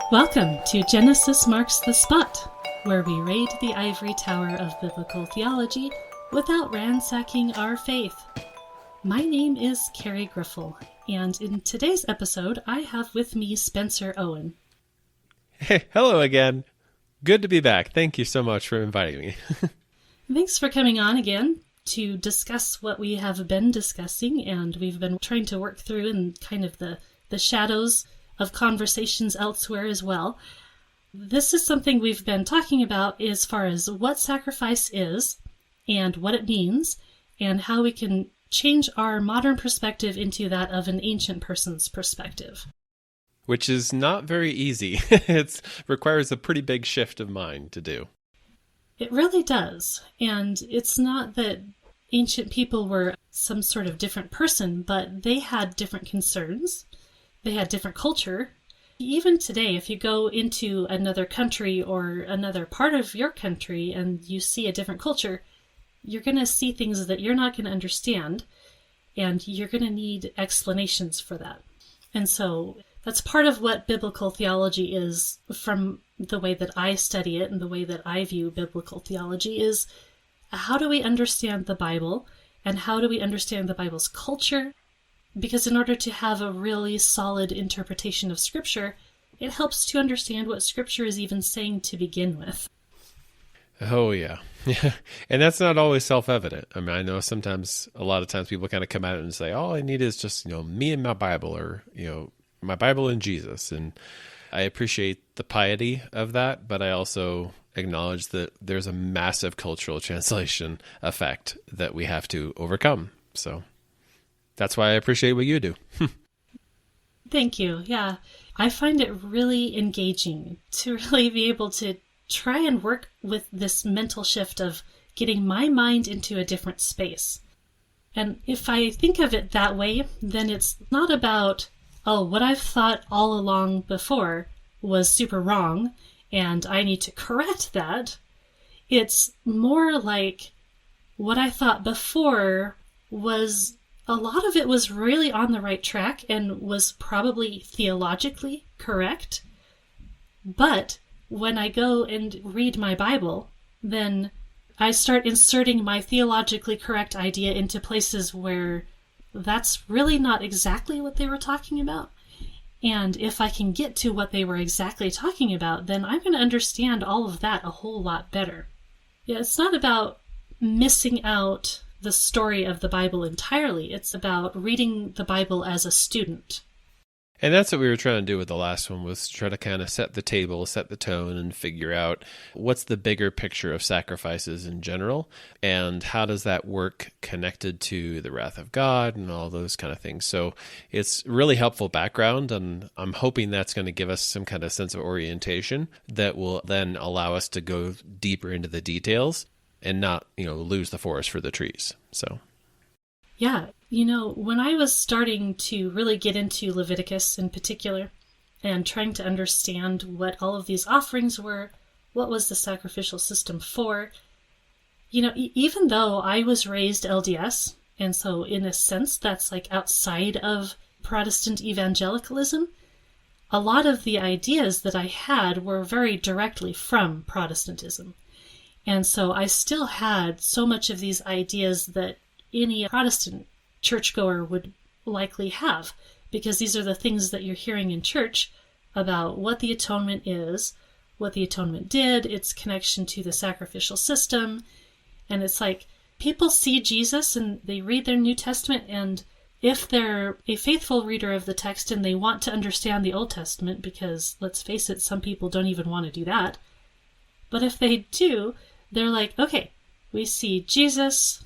Welcome to Genesis Marks the Spot, where we raid the ivory tower of biblical theology without ransacking our faith. My name is Carrie Griffel, and in today's episode, I have with me Spencer Owen. Hey, hello again. Good to be back. Thank you so much for inviting me. Thanks for coming on again to discuss what we have been discussing, and we've been trying to work through in kind of the shadows of conversations elsewhere as well. This is something we've been talking about as far as what sacrifice is and what it means, and how we can change our modern perspective into that of an ancient person's perspective. Which is not very easy. It requires a pretty big shift of mind to do. It really does. And it's not that ancient people were some sort of different person, but they had different concerns. They had different culture. Even today, if you go into another country or another part of your country and you see a different culture, you're going to see things that you're not going to understand, and you're going to need explanations for that. And so that's part of what biblical theology is, from the way that I study it and the way that I view biblical theology, is how do we understand the Bible, and how do we understand the Bible's culture? Because in order to have a really solid interpretation of Scripture, it helps to understand what Scripture is even saying to begin with. Oh, yeah. And that's not always self-evident. I mean, I know a lot of times people kind of come at it and say, all I need is just, me and my Bible, or, my Bible and Jesus. And I appreciate the piety of that, but I also acknowledge that there's a massive cultural translation effect that we have to overcome. So that's why I appreciate what you do. Thank you. Yeah. I find it really engaging to really be able to try and work with this mental shift of getting my mind into a different space. And if I think of it that way, then it's not about, what I've thought all along before was super wrong, and I need to correct that. It's more like what I thought before was, a lot of it was really on the right track and was probably theologically correct. But when I go and read my Bible, then I start inserting my theologically correct idea into places where that's really not exactly what they were talking about. And if I can get to what they were exactly talking about, then I'm going to understand all of that a whole lot better. Yeah, it's not about missing out the story of the Bible entirely. It's about reading the Bible as a student. And that's what we were trying to do with the last one, was try to kind of set the table, set the tone, and figure out what's the bigger picture of sacrifices in general, and how does that work connected to the wrath of God and all those kind of things. So it's really helpful background, and I'm hoping that's going to give us some kind of sense of orientation that will then allow us to go deeper into the details and not, lose the forest for the trees. So yeah, when I was starting to really get into Leviticus in particular and trying to understand what all of these offerings were, what was the sacrificial system for, even though I was raised LDS, and so in a sense that's like outside of Protestant evangelicalism, a lot of the ideas that I had were very directly from Protestantism. And so I still had so much of these ideas that any Protestant churchgoer would likely have, because these are the things that you're hearing in church about what the atonement is, what the atonement did, its connection to the sacrificial system. And it's like people see Jesus and they read their New Testament, and if they're a faithful reader of the text and they want to understand the Old Testament, because let's face it, some people don't even want to do that, but if they do, they're like, okay, we see Jesus,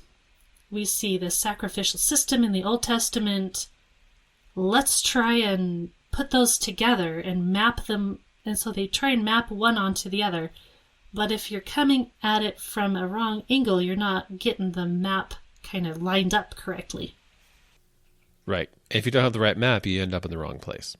we see the sacrificial system in the Old Testament. Let's try and put those together and map them. And so they try and map one onto the other. But if you're coming at it from a wrong angle, you're not getting the map kind of lined up correctly. Right. If you don't have the right map, you end up in the wrong place.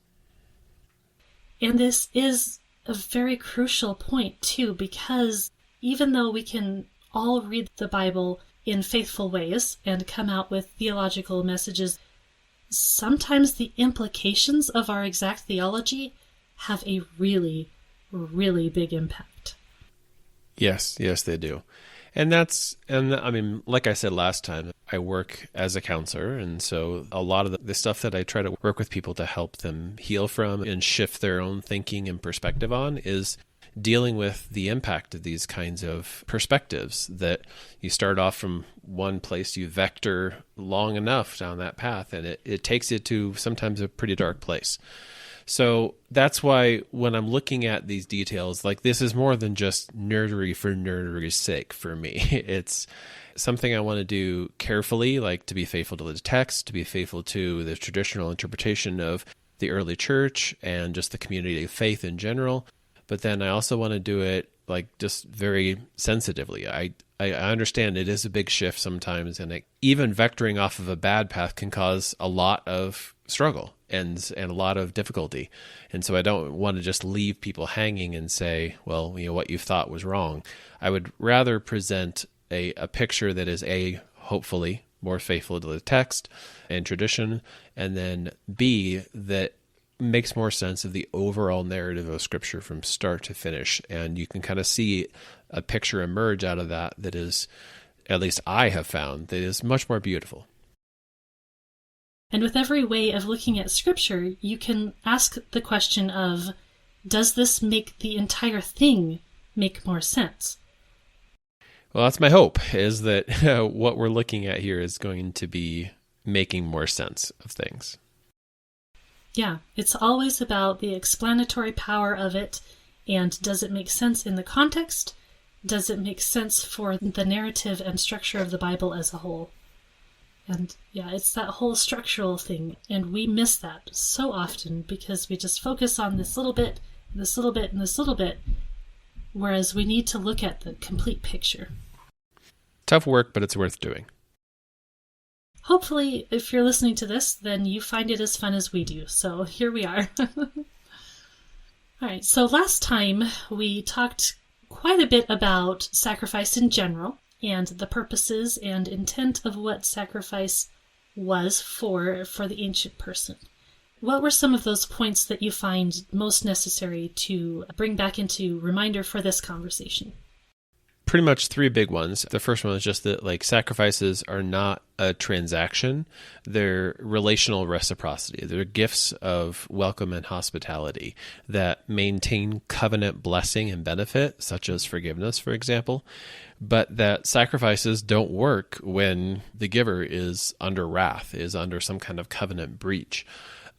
And this is a very crucial point, too, because even though we can all read the Bible in faithful ways and come out with theological messages, sometimes the implications of our exact theology have a really, really big impact. Yes, they do. And I mean, like I said last time, I work as a counselor. And so a lot of the stuff that I try to work with people to help them heal from and shift their own thinking and perspective on is dealing with the impact of these kinds of perspectives, that you start off from one place, you vector long enough down that path, and it takes you to sometimes a pretty dark place. So that's why when I'm looking at these details, like, this is more than just nerdery for nerdery's sake for me. It's something I want to do carefully, like to be faithful to the text, to be faithful to the traditional interpretation of the early church and just the community of faith in general. But then I also want to do it like just very sensitively. I understand it is a big shift sometimes, and even vectoring off of a bad path can cause a lot of struggle and a lot of difficulty. And so I don't want to just leave people hanging and say, well, what you thought was wrong. I would rather present a picture that is hopefully more faithful to the text and tradition, and then B, that makes more sense of the overall narrative of Scripture from start to finish. And you can kind of see a picture emerge out of that is, at least I have found, that is much more beautiful. And with every way of looking at Scripture, you can ask the question of, does this make the entire thing make more sense? Well, that's my hope, is that what we're looking at here is going to be making more sense of things. Yeah, it's always about the explanatory power of it, and does it make sense in the context? Does it make sense for the narrative and structure of the Bible as a whole? And yeah, it's that whole structural thing, and we miss that so often because we just focus on this little bit, this little bit, and this little bit, whereas we need to look at the complete picture. Tough work, but it's worth doing. Hopefully, if you're listening to this, then you find it as fun as we do. So here we are. All right, so last time we talked quite a bit about sacrifice in general and the purposes and intent of what sacrifice was for the ancient person. What were some of those points that you find most necessary to bring back into reminder for this conversation? Pretty much three big ones. The first one is just that, like, sacrifices are not a transaction. They're relational reciprocity. They're gifts of welcome and hospitality that maintain covenant blessing and benefit, such as forgiveness, for example. But that sacrifices don't work when the giver is under wrath, is under some kind of covenant breach.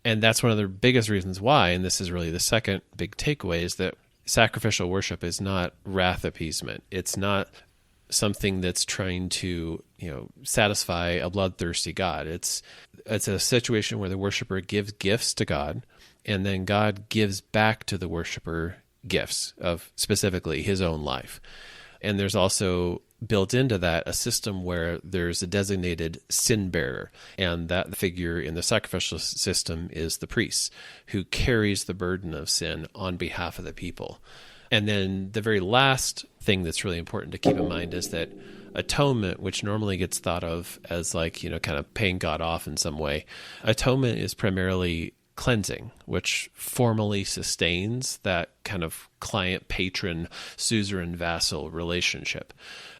And that's one of the biggest reasons why, and this is really the second big takeaway, is that sacrificial worship is not wrath appeasement. It's not something that's trying to, satisfy a bloodthirsty God. It's a situation where the worshiper gives gifts to God, and then God gives back to the worshiper gifts of specifically his own life. And there's also built into that a system where there's a designated sin bearer, and that figure in the sacrificial system is the priest, who carries the burden of sin on behalf of the people. And then the very last thing that's really important to keep in mind is that atonement, which normally gets thought of as like, kind of paying God off in some way, atonement is primarily cleansing, which formally sustains that kind of client-patron, suzerain-vassal relationship.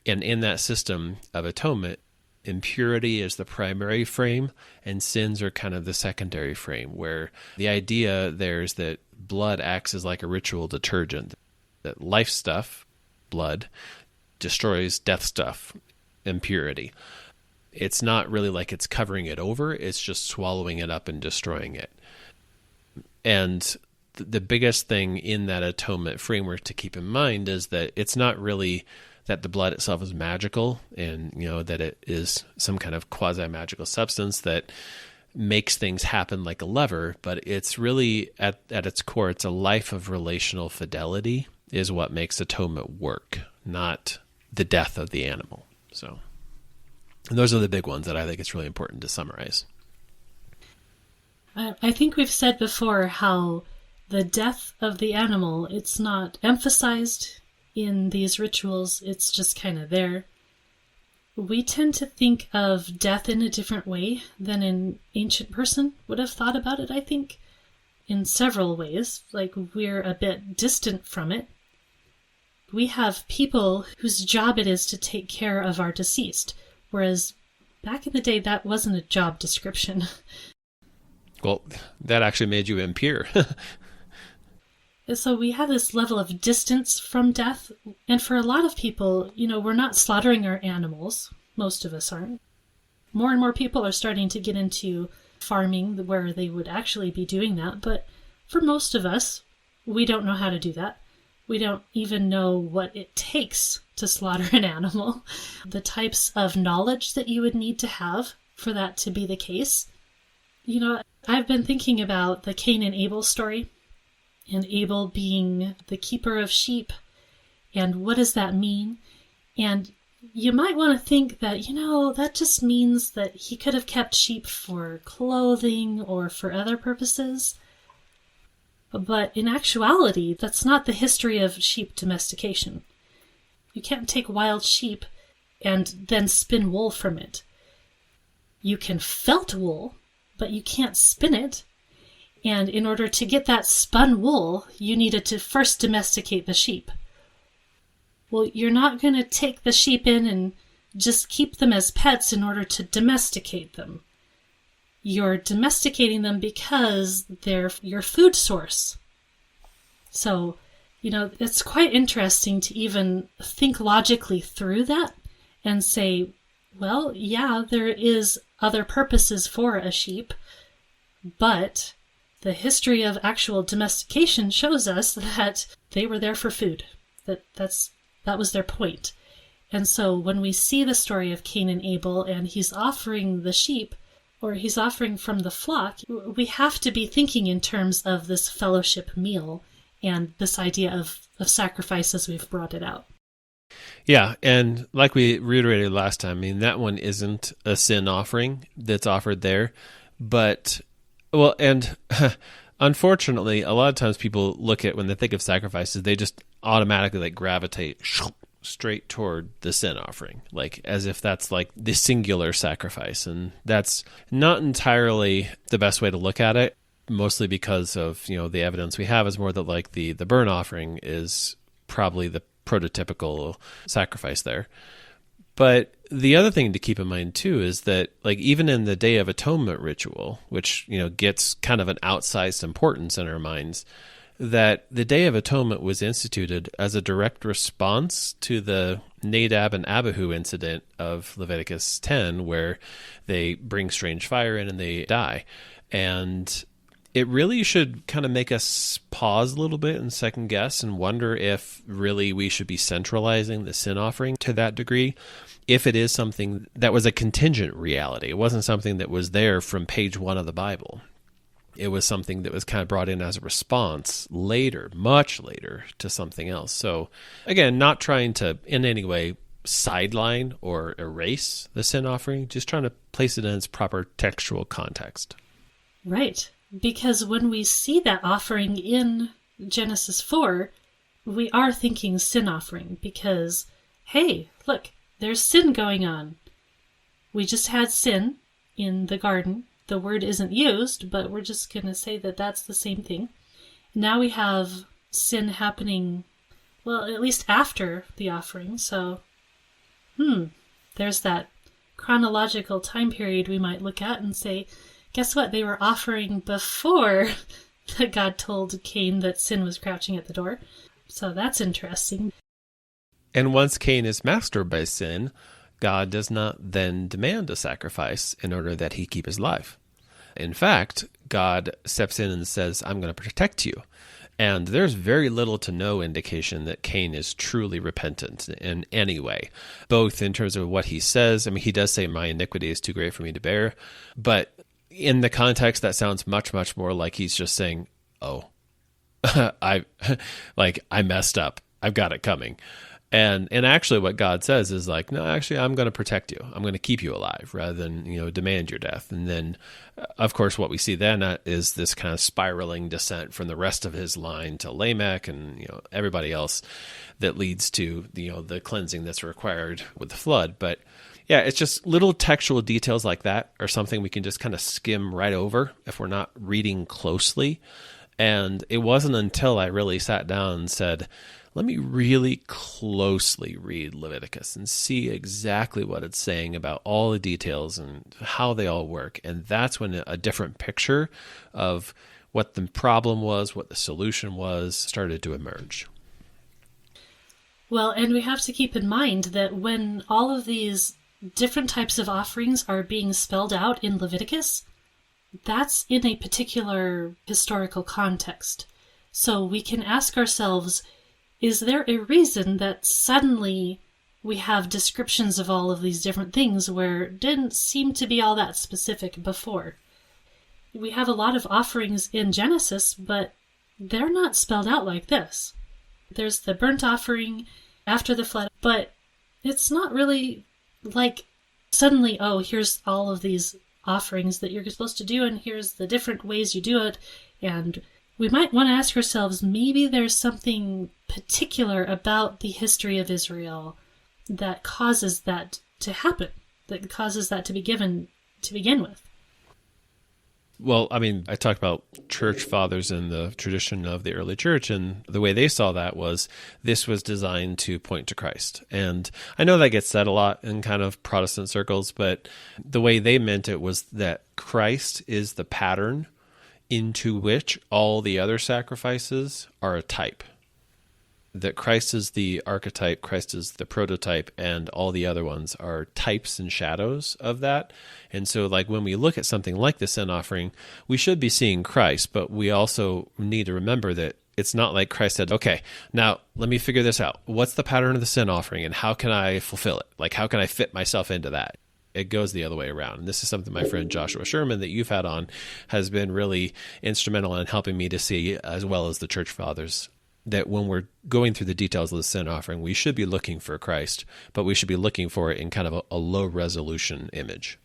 And in that system of atonement, impurity is the primary frame and sins are kind of the secondary frame, where the idea there is that blood acts as like a ritual detergent, that life stuff, blood, destroys death stuff, impurity. It's not really like it's covering it over, it's just swallowing it up and destroying it. And the biggest thing in that atonement framework to keep in mind is that it's not really that the blood itself is magical and, that it is some kind of quasi-magical substance that makes things happen like a lever, but it's really, at its core, it's a life of relational fidelity is what makes atonement work, not the death of the animal. So, and those are the big ones that I think it's really important to summarize. I think we've said before how the death of the animal, it's not emphasized in these rituals, it's just kind of there. We tend to think of death in a different way than an ancient person would have thought about it, I think. in several ways. Like, we're a bit distant from it. We have people whose job it is to take care of our deceased, whereas back in the day, that wasn't a job description. Well, that actually made you impure. So we have this level of distance from death, and for a lot of people, we're not slaughtering our animals. Most of us aren't. More and more people are starting to get into farming where they would actually be doing that, but for most of us, we don't know how to do that. We don't even know what it takes to slaughter an animal. The types of knowledge that you would need to have for that to be the case. I've been thinking about the Cain and Abel story, and Abel being the keeper of sheep, and what does that mean? And you might want to think that, that just means that he could have kept sheep for clothing or for other purposes. But in actuality, that's not the history of sheep domestication. You can't take wild sheep and then spin wool from it. You can felt wool, but you can't spin it. And in order to get that spun wool, you needed to first domesticate the sheep. Well, you're not going to take the sheep in and just keep them as pets in order to domesticate them. You're domesticating them because they're your food source. So, it's quite interesting to even think logically through that and say, well, yeah, there is other purposes for a sheep, but the history of actual domestication shows us that they were there for food. That was their point. And so when we see the story of Cain and Abel and he's offering the sheep, or he's offering from the flock, we have to be thinking in terms of this fellowship meal and this idea of sacrifice as we've brought it out. Yeah, and like we reiterated last time, that one isn't a sin offering that's offered there. But, and unfortunately, a lot of times people look at, when they think of sacrifices, they just automatically gravitate straight toward the sin offering, as if that's the singular sacrifice. And that's not entirely the best way to look at it, mostly because of, the evidence we have is more that the burnt offering is probably the prototypical sacrifice there. But the other thing to keep in mind too is that even in the Day of Atonement ritual, which, gets kind of an outsized importance in our minds, that the Day of Atonement was instituted as a direct response to the Nadab and Abihu incident of Leviticus 10, where they bring strange fire in and they die. And it really should kind of make us pause a little bit and second guess and wonder if really we should be centralizing the sin offering to that degree, if it is something that was a contingent reality. It wasn't something that was there from page 1 of the Bible. It was something that was kind of brought in as a response later, much later, to something else. So again, not trying to in any way sideline or erase the sin offering, just trying to place it in its proper textual context. Right. Because when we see that offering in Genesis 4, we are thinking sin offering because, hey, look, there's sin going on. We just had sin in the garden. The word isn't used, but we're just going to say that that's the same thing. Now we have sin happening, well, at least after the offering. So, there's that chronological time period we might look at and say, guess what? They were offering before God told Cain that sin was crouching at the door. So that's interesting. And once Cain is mastered by sin, God does not then demand a sacrifice in order that he keep his life. In fact, God steps in and says, I'm going to protect you. And there's very little to no indication that Cain is truly repentant in any way, both in terms of what he says. He does say, my iniquity is too great for me to bear. But in the context, that sounds much, much more like he's just saying, oh, I messed up. I've got it coming. And actually what God says is no, actually, I'm going to protect you. I'm going to keep you alive rather than, demand your death. And then, of course, what we see then is this kind of spiraling descent from the rest of his line to Lamech and, everybody else that leads to, the cleansing that's required with the flood. But Yeah, it's just little textual details like that are something we can just kind of skim right over if we're not reading closely. And it wasn't until I really sat down and said, let me really closely read Leviticus and see exactly what it's saying about all the details and how they all work. And that's when a different picture of what the problem was, what the solution was, started to emerge. Well, and we have to keep in mind that when all of these different types of offerings are being spelled out in Leviticus, that's in a particular historical context. So we can ask ourselves, is there a reason that suddenly we have descriptions of all of these different things where it didn't seem to be all that specific before? We have a lot of offerings in Genesis, but they're not spelled out like this. There's the burnt offering after the flood, but it's not really like suddenly, oh, here's all of these offerings that you're supposed to do, and here's the different ways you do it. And we might want to ask ourselves, maybe there's something particular about the history of Israel that causes that to happen, that causes that to be given to begin with. Well, I mean, I talked about church fathers and the tradition of the early church, and the way they saw that was this was designed to point to Christ. And I know that gets said a lot in kind of Protestant circles, but the way they meant it was that Christ is the pattern into which all the other sacrifices are a type. That Christ is the archetype, Christ is the prototype, and all the other ones are types and shadows of that. And so like when we look at something like the sin offering, we should be seeing Christ, but we also need to remember that it's not like Christ said, okay, now let me figure this out. What's the pattern of the sin offering and how can I fulfill it? Like how can I fit myself into that? It goes the other way around. And this is something my friend Joshua Sherman that you've had on has been really instrumental in helping me to see, as well as the church fathers, that when we're going through the details of the sin offering, we should be looking for Christ, but we should be looking for it in kind of a low resolution image.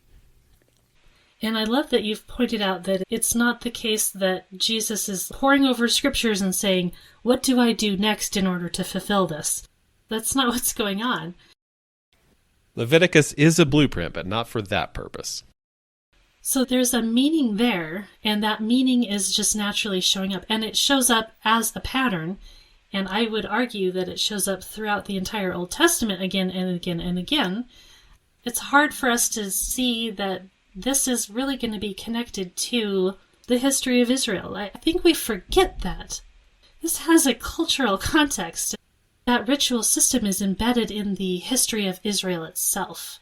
And I love that you've pointed out that it's not the case that Jesus is poring over scriptures and saying, what do I do next in order to fulfill this? That's not what's going on. Leviticus is a blueprint, but not for that purpose. So there's a meaning there, and that meaning is just naturally showing up. And it shows up as a pattern, and I would argue that it shows up throughout the entire Old Testament again and again and again. It's hard for us to see that this is really going to be connected to the history of Israel. I think we forget that. This has a cultural context. That ritual system is embedded in the history of Israel itself.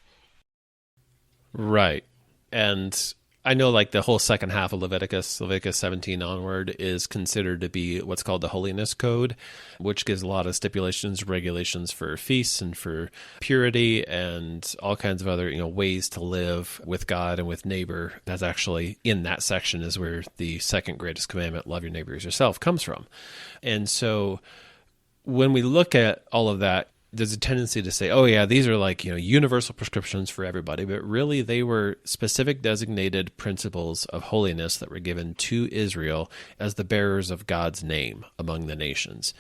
Right. And I know like the whole second half of Leviticus 17 onward, is considered to be what's called the Holiness Code, which gives a lot of stipulations, regulations for feasts and for purity and all kinds of other, ways to live with God and with neighbor. That's actually in that section is where the second greatest commandment, love your neighbor as yourself, comes from. And so when we look at all of that, there's a tendency to say, oh yeah, these are like, universal prescriptions for everybody, but really they were specific designated principles of holiness that were given to Israel as the bearers of God's name among the nations.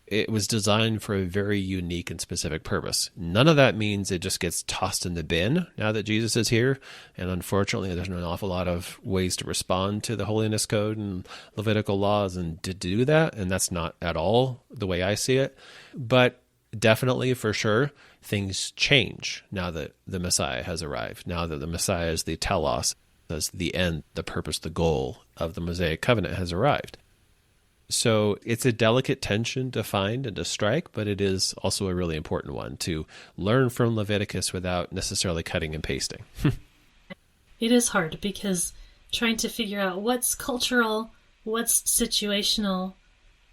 It was designed for a very unique and specific purpose. None of that means it just gets tossed in the bin now that Jesus is here. And unfortunately, there's an awful lot of ways to respond to the Holiness Code and Levitical laws and to do that. And that's not at all the way I see it. But definitely, for sure, things change now that the Messiah has arrived. Now that the Messiah is the telos, as the end, the purpose, the goal of the Mosaic covenant has arrived. So it's a delicate tension to find and to strike, but it is also a really important one to learn from Leviticus without necessarily cutting and pasting. It is hard because trying to figure out what's cultural, what's situational,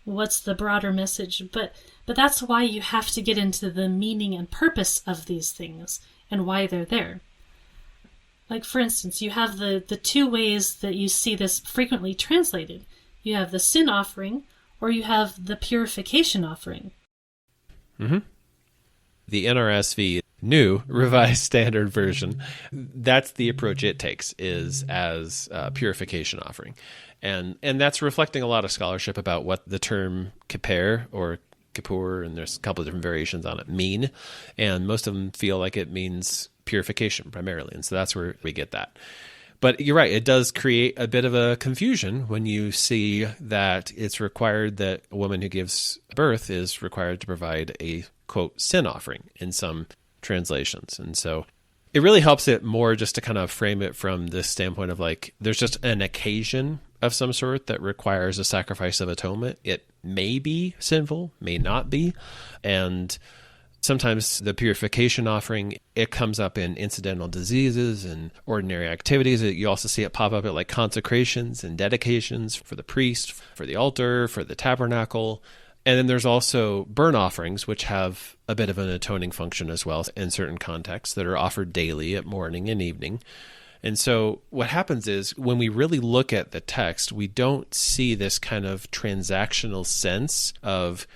what's the broader message, but that's why you have to get into the meaning and purpose of these things and why they're there. Like, for instance, you have the two ways that you see this frequently translated. You have the sin offering, or you have the purification offering. Mm-hmm. The NRSV, New Revised Standard Version, that's the approach it takes, is as a purification offering. And that's reflecting a lot of scholarship about what the term kippur or kippur, and there's a couple of different variations on it, mean. And most of them feel like it means purification primarily. And so that's where we get that. But you're right, it does create a bit of a confusion when you see that it's required that a woman who gives birth is required to provide a, quote, sin offering in some translations. And so it really helps it more just to kind of frame it from this standpoint of like, there's just an occasion of some sort that requires a sacrifice of atonement. It may be sinful, may not be. And sometimes the purification offering, it comes up in incidental diseases and ordinary activities. You also see it pop up at like consecrations and dedications for the priest, for the altar, for the tabernacle. And then there's also burnt offerings, which have a bit of an atoning function as well in certain contexts that are offered daily at morning and evening. And so what happens is when we really look at the text, we don't see this kind of transactional sense of,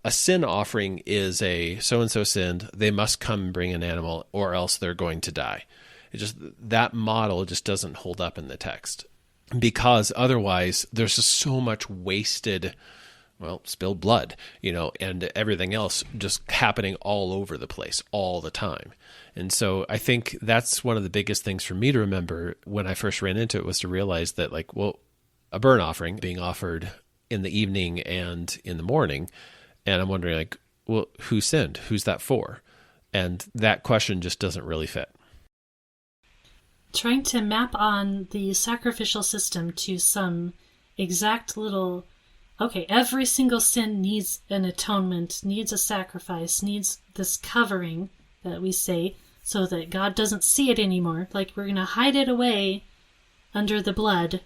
a sin offering is a so-and-so sinned, they must come and bring an animal or else they're going to die. That model just doesn't hold up in the text because otherwise there's just so much wasted, spilled blood, and everything else just happening all over the place all the time. And so I think that's one of the biggest things for me to remember when I first ran into it was to realize that a burnt offering being offered in the evening and in the morning. And I'm wondering who sinned? Who's that for? And that question just doesn't really fit. Trying to map on the sacrificial system to some exact little, every single sin needs an atonement, needs a sacrifice, needs this covering that we say, so that God doesn't see it anymore. Like we're going to hide it away under the blood.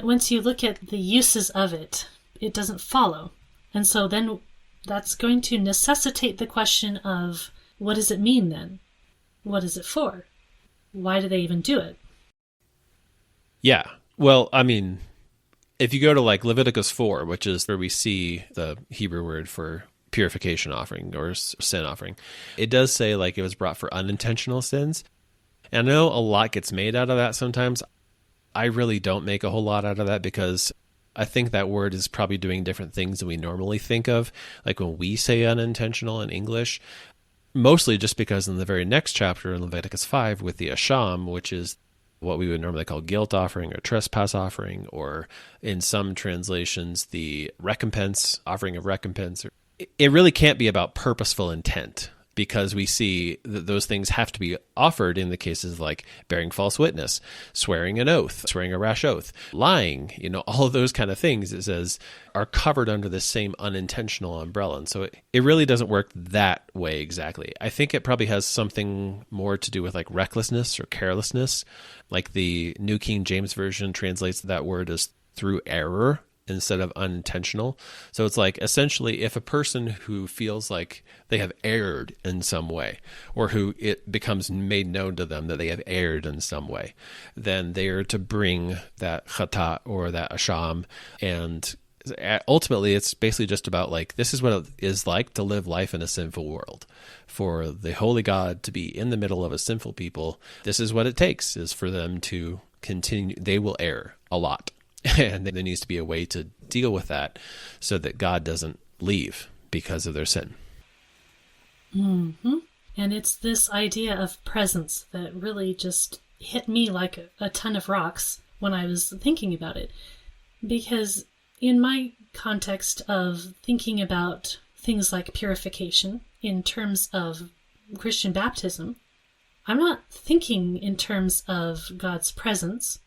Once you look at the uses of it, it doesn't follow. And so then that's going to necessitate the question of, what does it mean then? What is it for? Why do they even do it? Yeah. Well, if you go to like Leviticus 4, which is where we see the Hebrew word for purification offering or sin offering, it does say like it was brought for unintentional sins. And I know a lot gets made out of that sometimes. I really don't make a whole lot out of that because I think that word is probably doing different things than we normally think of. Like when we say unintentional in English, mostly just because in the very next chapter in Leviticus 5 with the Asham, which is what we would normally call guilt offering or trespass offering, or in some translations, the recompense, offering of recompense, it really can't be about purposeful intent because we see that those things have to be offered in the cases like bearing false witness, swearing an oath, swearing a rash oath, lying, all of those kind of things, it says, are covered under the same unintentional umbrella. And so it really doesn't work that way exactly. I think it probably has something more to do with like recklessness or carelessness. Like the New King James Version translates that word as through error instead of unintentional. So it's like essentially if a person who feels like they have erred in some way, or who it becomes made known to them that they have erred in some way, then they are to bring that chata or that asham. And ultimately it's basically just about like, this is what it is like to live life in a sinful world. For the holy God to be in the middle of a sinful people, this is what it takes, is for them to continue. They will err a lot. And there needs to be a way to deal with that so that God doesn't leave because of their sin. Mm-hmm. And it's this idea of presence that really just hit me like a ton of rocks when I was thinking about it. Because in my context of thinking about things like purification in terms of Christian baptism, I'm not thinking in terms of God's presence.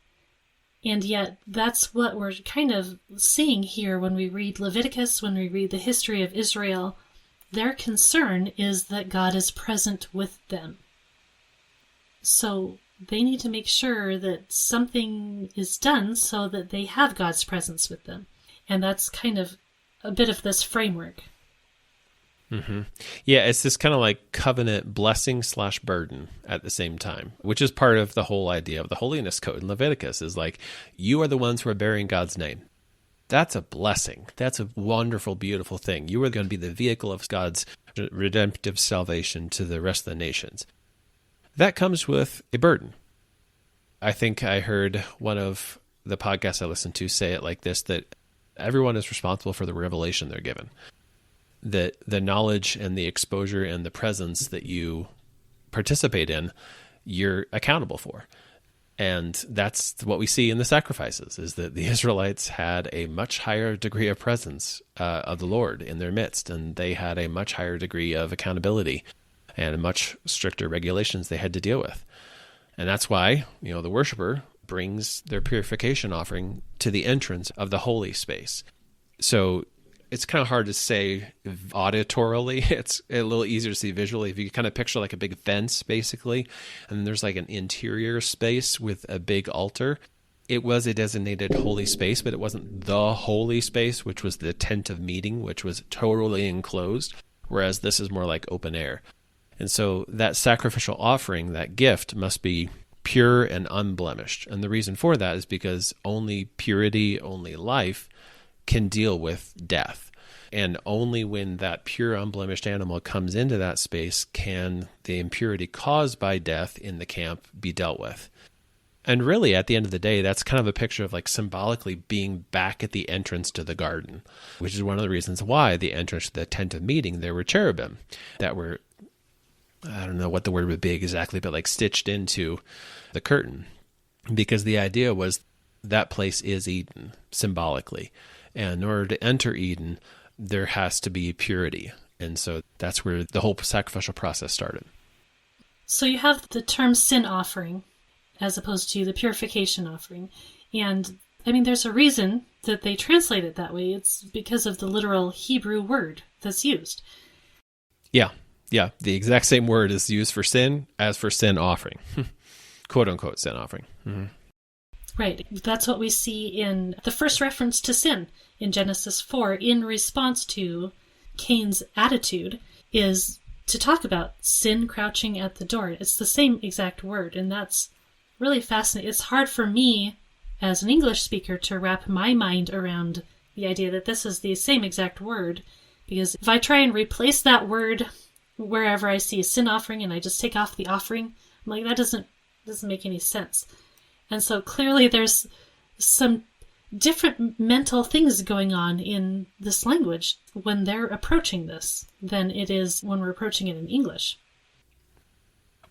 And yet that's what we're kind of seeing here when we read Leviticus, when we read the history of Israel. Their concern is that God is present with them. So they need to make sure that something is done so that they have God's presence with them. And that's kind of a bit of this framework. Mm-hmm. Yeah, it's this kind of like covenant blessing / burden at the same time, which is part of the whole idea of the holiness code in Leviticus is like, you are the ones who are bearing God's name. That's a blessing. That's a wonderful, beautiful thing. You are going to be the vehicle of God's redemptive salvation to the rest of the nations. That comes with a burden. I think I heard one of the podcasts I listened to say it like this, that everyone is responsible for the revelation they're given. That the knowledge and the exposure and the presence that you participate in you're accountable for. And that's what we see in the sacrifices, is that the Israelites had a much higher degree of presence of the Lord in their midst, and they had a much higher degree of accountability and much stricter regulations they had to deal with. And that's why, the worshiper brings their purification offering to the entrance of the holy space. So it's kind of hard to say auditorily. It's a little easier to see visually. If you kind of picture like a big fence, basically, and then there's like an interior space with a big altar. It was a designated holy space, but it wasn't the holy space, which was the tent of meeting, which was totally enclosed, whereas this is more like open air. And so that sacrificial offering, that gift, must be pure and unblemished. And the reason for that is because only purity, only life can deal with death. And only when that pure, unblemished animal comes into that space can the impurity caused by death in the camp be dealt with. And really, at the end of the day, that's kind of a picture of like symbolically being back at the entrance to the garden, which is one of the reasons why the entrance to the tent of meeting, there were cherubim that were, I don't know what the word would be exactly, but like stitched into the curtain, because the idea was that place is Eden symbolically. And in order to enter Eden, there has to be purity. And so that's where the whole sacrificial process started. So you have the term sin offering as opposed to the purification offering. And I mean, there's a reason that they translate it that way. It's because of the literal Hebrew word that's used. Yeah. The exact same word is used for sin as for sin offering. Quote unquote sin offering. Mm-hmm. Right. That's what we see in the first reference to sin in Genesis 4 in response to Cain's attitude is to talk about sin crouching at the door. It's the same exact word, and that's really fascinating. It's hard for me as an English speaker to wrap my mind around the idea that this is the same exact word, because if I try and replace that word wherever I see a sin offering and I just take off the offering, I'm like, that doesn't make any sense. And so clearly there's some different mental things going on in this language when they're approaching this than it is when we're approaching it in English.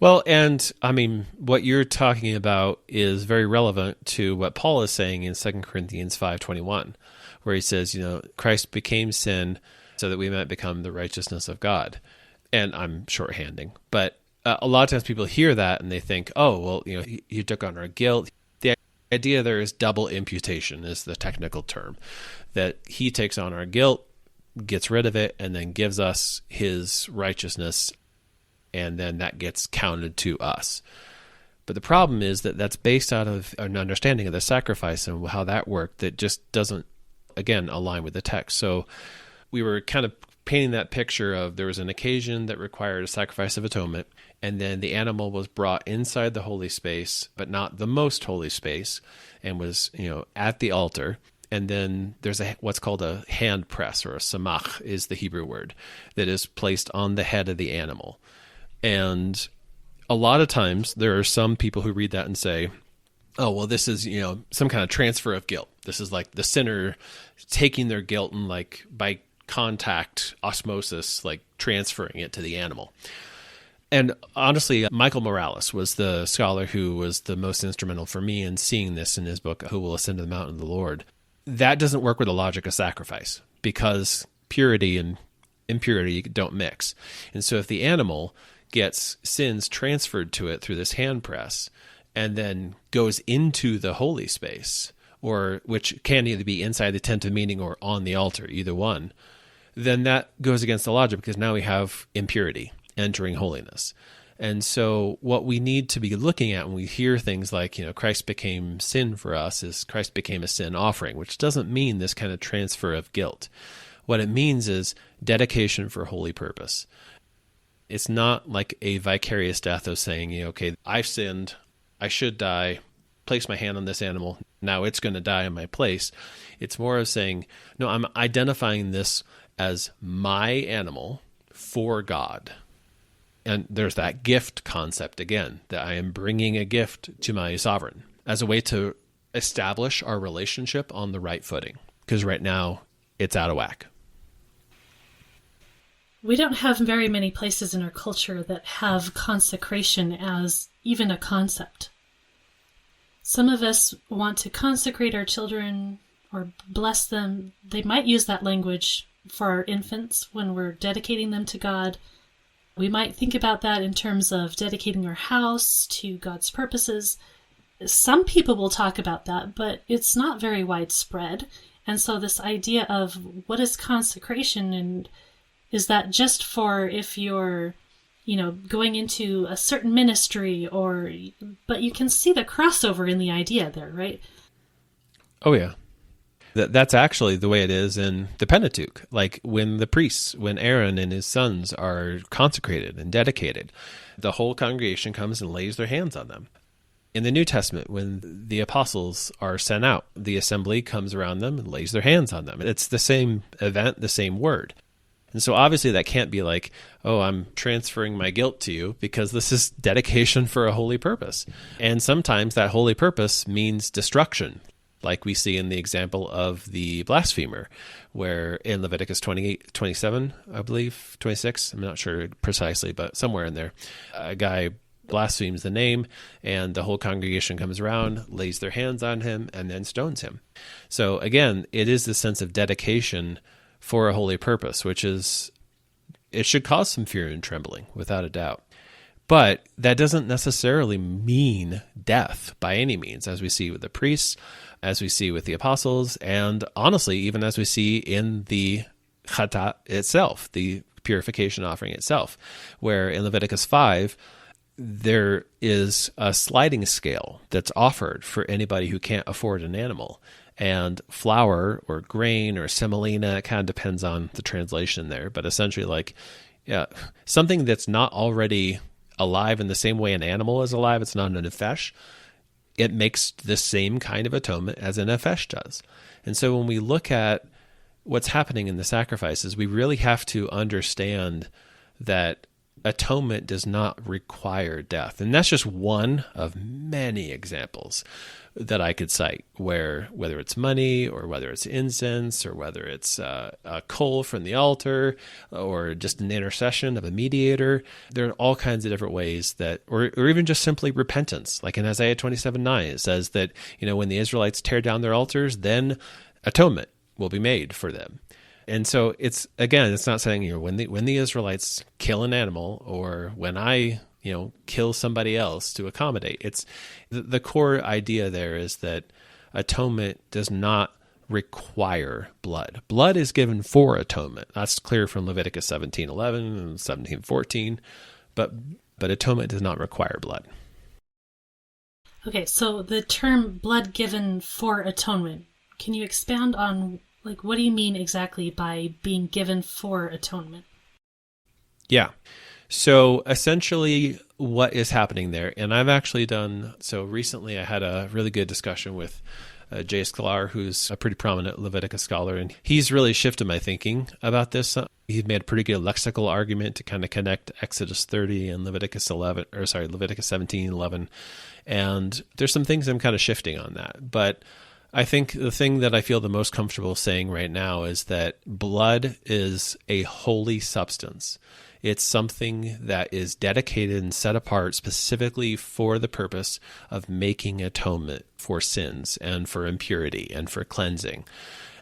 Well, and I mean, what you're talking about is very relevant to what Paul is saying in 2 Corinthians 5:21, where he says, Christ became sin so that we might become the righteousness of God. And I'm shorthanding, but a lot of times people hear that and they think, oh, well, he took on our guilt. The idea there is double imputation is the technical term, that he takes on our guilt, gets rid of it, and then gives us his righteousness, and then that gets counted to us. But the problem is that that's based out of an understanding of the sacrifice and how that worked that just doesn't, again, align with the text. So we were kind of painting that picture of there was an occasion that required a sacrifice of atonement, and then the animal was brought inside the holy space, but not the most holy space, and was, at the altar. And then there's what's called a hand press, or a samach is the Hebrew word, that is placed on the head of the animal. And a lot of times there are some people who read that and say, oh, well, this is, some kind of transfer of guilt. This is like the sinner taking their guilt and like by contact, osmosis, like transferring it to the animal. And honestly, Michael Morales was the scholar who was the most instrumental for me in seeing this in his book, Who Will Ascend to the Mountain of the Lord. That doesn't work with the logic of sacrifice, because purity and impurity don't mix. And so if the animal gets sins transferred to it through this hand press and then goes into the holy space, or which can either be inside the tent of meeting or on the altar, either one, then that goes against the logic, because now we have impurity entering holiness. And so what we need to be looking at when we hear things like, Christ became sin for us, is Christ became a sin offering, which doesn't mean this kind of transfer of guilt. What it means is dedication for holy purpose. It's not like a vicarious death of saying, okay, I've sinned, I should die, place my hand on this animal, now it's going to die in my place. It's more of saying, no, I'm identifying this as my animal for God. And there's that gift concept again, that I am bringing a gift to my sovereign as a way to establish our relationship on the right footing, because right now it's out of whack. We don't have very many places in our culture that have consecration as even a concept. Some of us want to consecrate our children or bless them. They might use that language for our infants when we're dedicating them to God. We might think about that in terms of dedicating our house to God's purposes. Some people will talk about that, but it's not very widespread. And so this idea of what is consecration, and is that just for if you're, going into a certain ministry, but you can see the crossover in the idea there, right? Oh, yeah. That's actually the way it is in the Pentateuch. Like when Aaron and his sons are consecrated and dedicated, the whole congregation comes and lays their hands on them. In the New Testament, when the apostles are sent out, the assembly comes around them and lays their hands on them. It's the same event, the same word. And so obviously that can't be like, oh, I'm transferring my guilt to you, because this is dedication for a holy purpose. And sometimes that holy purpose means destruction, like we see in the example of the blasphemer, where in Leviticus 27, I believe, 26, I'm not sure precisely, but somewhere in there, a guy blasphemes the name, and the whole congregation comes around, lays their hands on him, and then stones him. So again, it is the sense of dedication for a holy purpose, it should cause some fear and trembling, without a doubt. But that doesn't necessarily mean death by any means, as we see with the priests, as we see with the apostles, and honestly, even as we see in the chatat itself, the purification offering itself, where in Leviticus 5, there is a sliding scale that's offered for anybody who can't afford an animal. And flour or grain or semolina, it kind of depends on the translation there, but essentially something that's not already alive in the same way an animal is alive, it's not a nefesh, it makes the same kind of atonement as a nefesh does. And so when we look at what's happening in the sacrifices, we really have to understand that atonement does not require death. And that's just one of many examples that I could cite, where whether it's money or whether it's incense or whether it's a coal from the altar or just an intercession of a mediator, there are all kinds of different ways that, or even just simply repentance. Like in Isaiah 27:9, it says that, when the Israelites tear down their altars, then atonement will be made for them. And so it's not saying, when the Israelites kill an animal, or when I, kill somebody else to accommodate. It's the core idea there is that atonement does not require blood. Blood is given for atonement. That's clear from Leviticus 17:11 and 17:14, but atonement does not require blood. Okay, so the term blood given for atonement, can you expand on, what do you mean exactly by being given for atonement? Yeah. So essentially what is happening there, and I've actually recently I had a really good discussion with Jay Sklar, who's a pretty prominent Leviticus scholar, and he's really shifted my thinking about this. He made a pretty good lexical argument to kind of connect Exodus 30 and Leviticus 17:11. And there's some things I'm kind of shifting on that. But I think the thing that I feel the most comfortable saying right now is that blood is a holy substance. It's something that is dedicated and set apart specifically for the purpose of making atonement for sins and for impurity and for cleansing.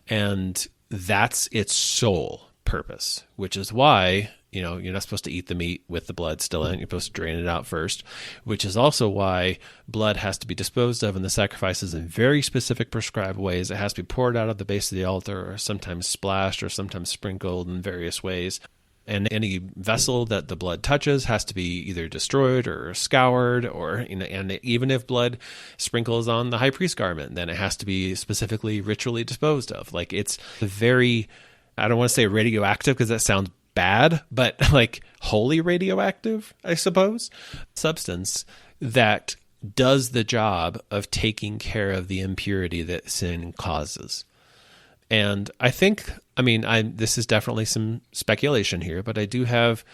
And that's its sole purpose, which is why, you're not supposed to eat the meat with the blood still in it. You're supposed to drain it out first, which is also why blood has to be disposed of in the sacrifices in very specific prescribed ways. It has to be poured out at the base of the altar, or sometimes splashed, or sometimes sprinkled in various ways. And any vessel that the blood touches has to be either destroyed or scoured, or, and even if blood sprinkles on the high priest's garment, then it has to be specifically ritually disposed of. It's very, I don't want to say radioactive because that sounds bad, but holy radioactive, I suppose, substance that does the job of taking care of the impurity that sin causes. And I think, this is definitely some speculation here, but I do have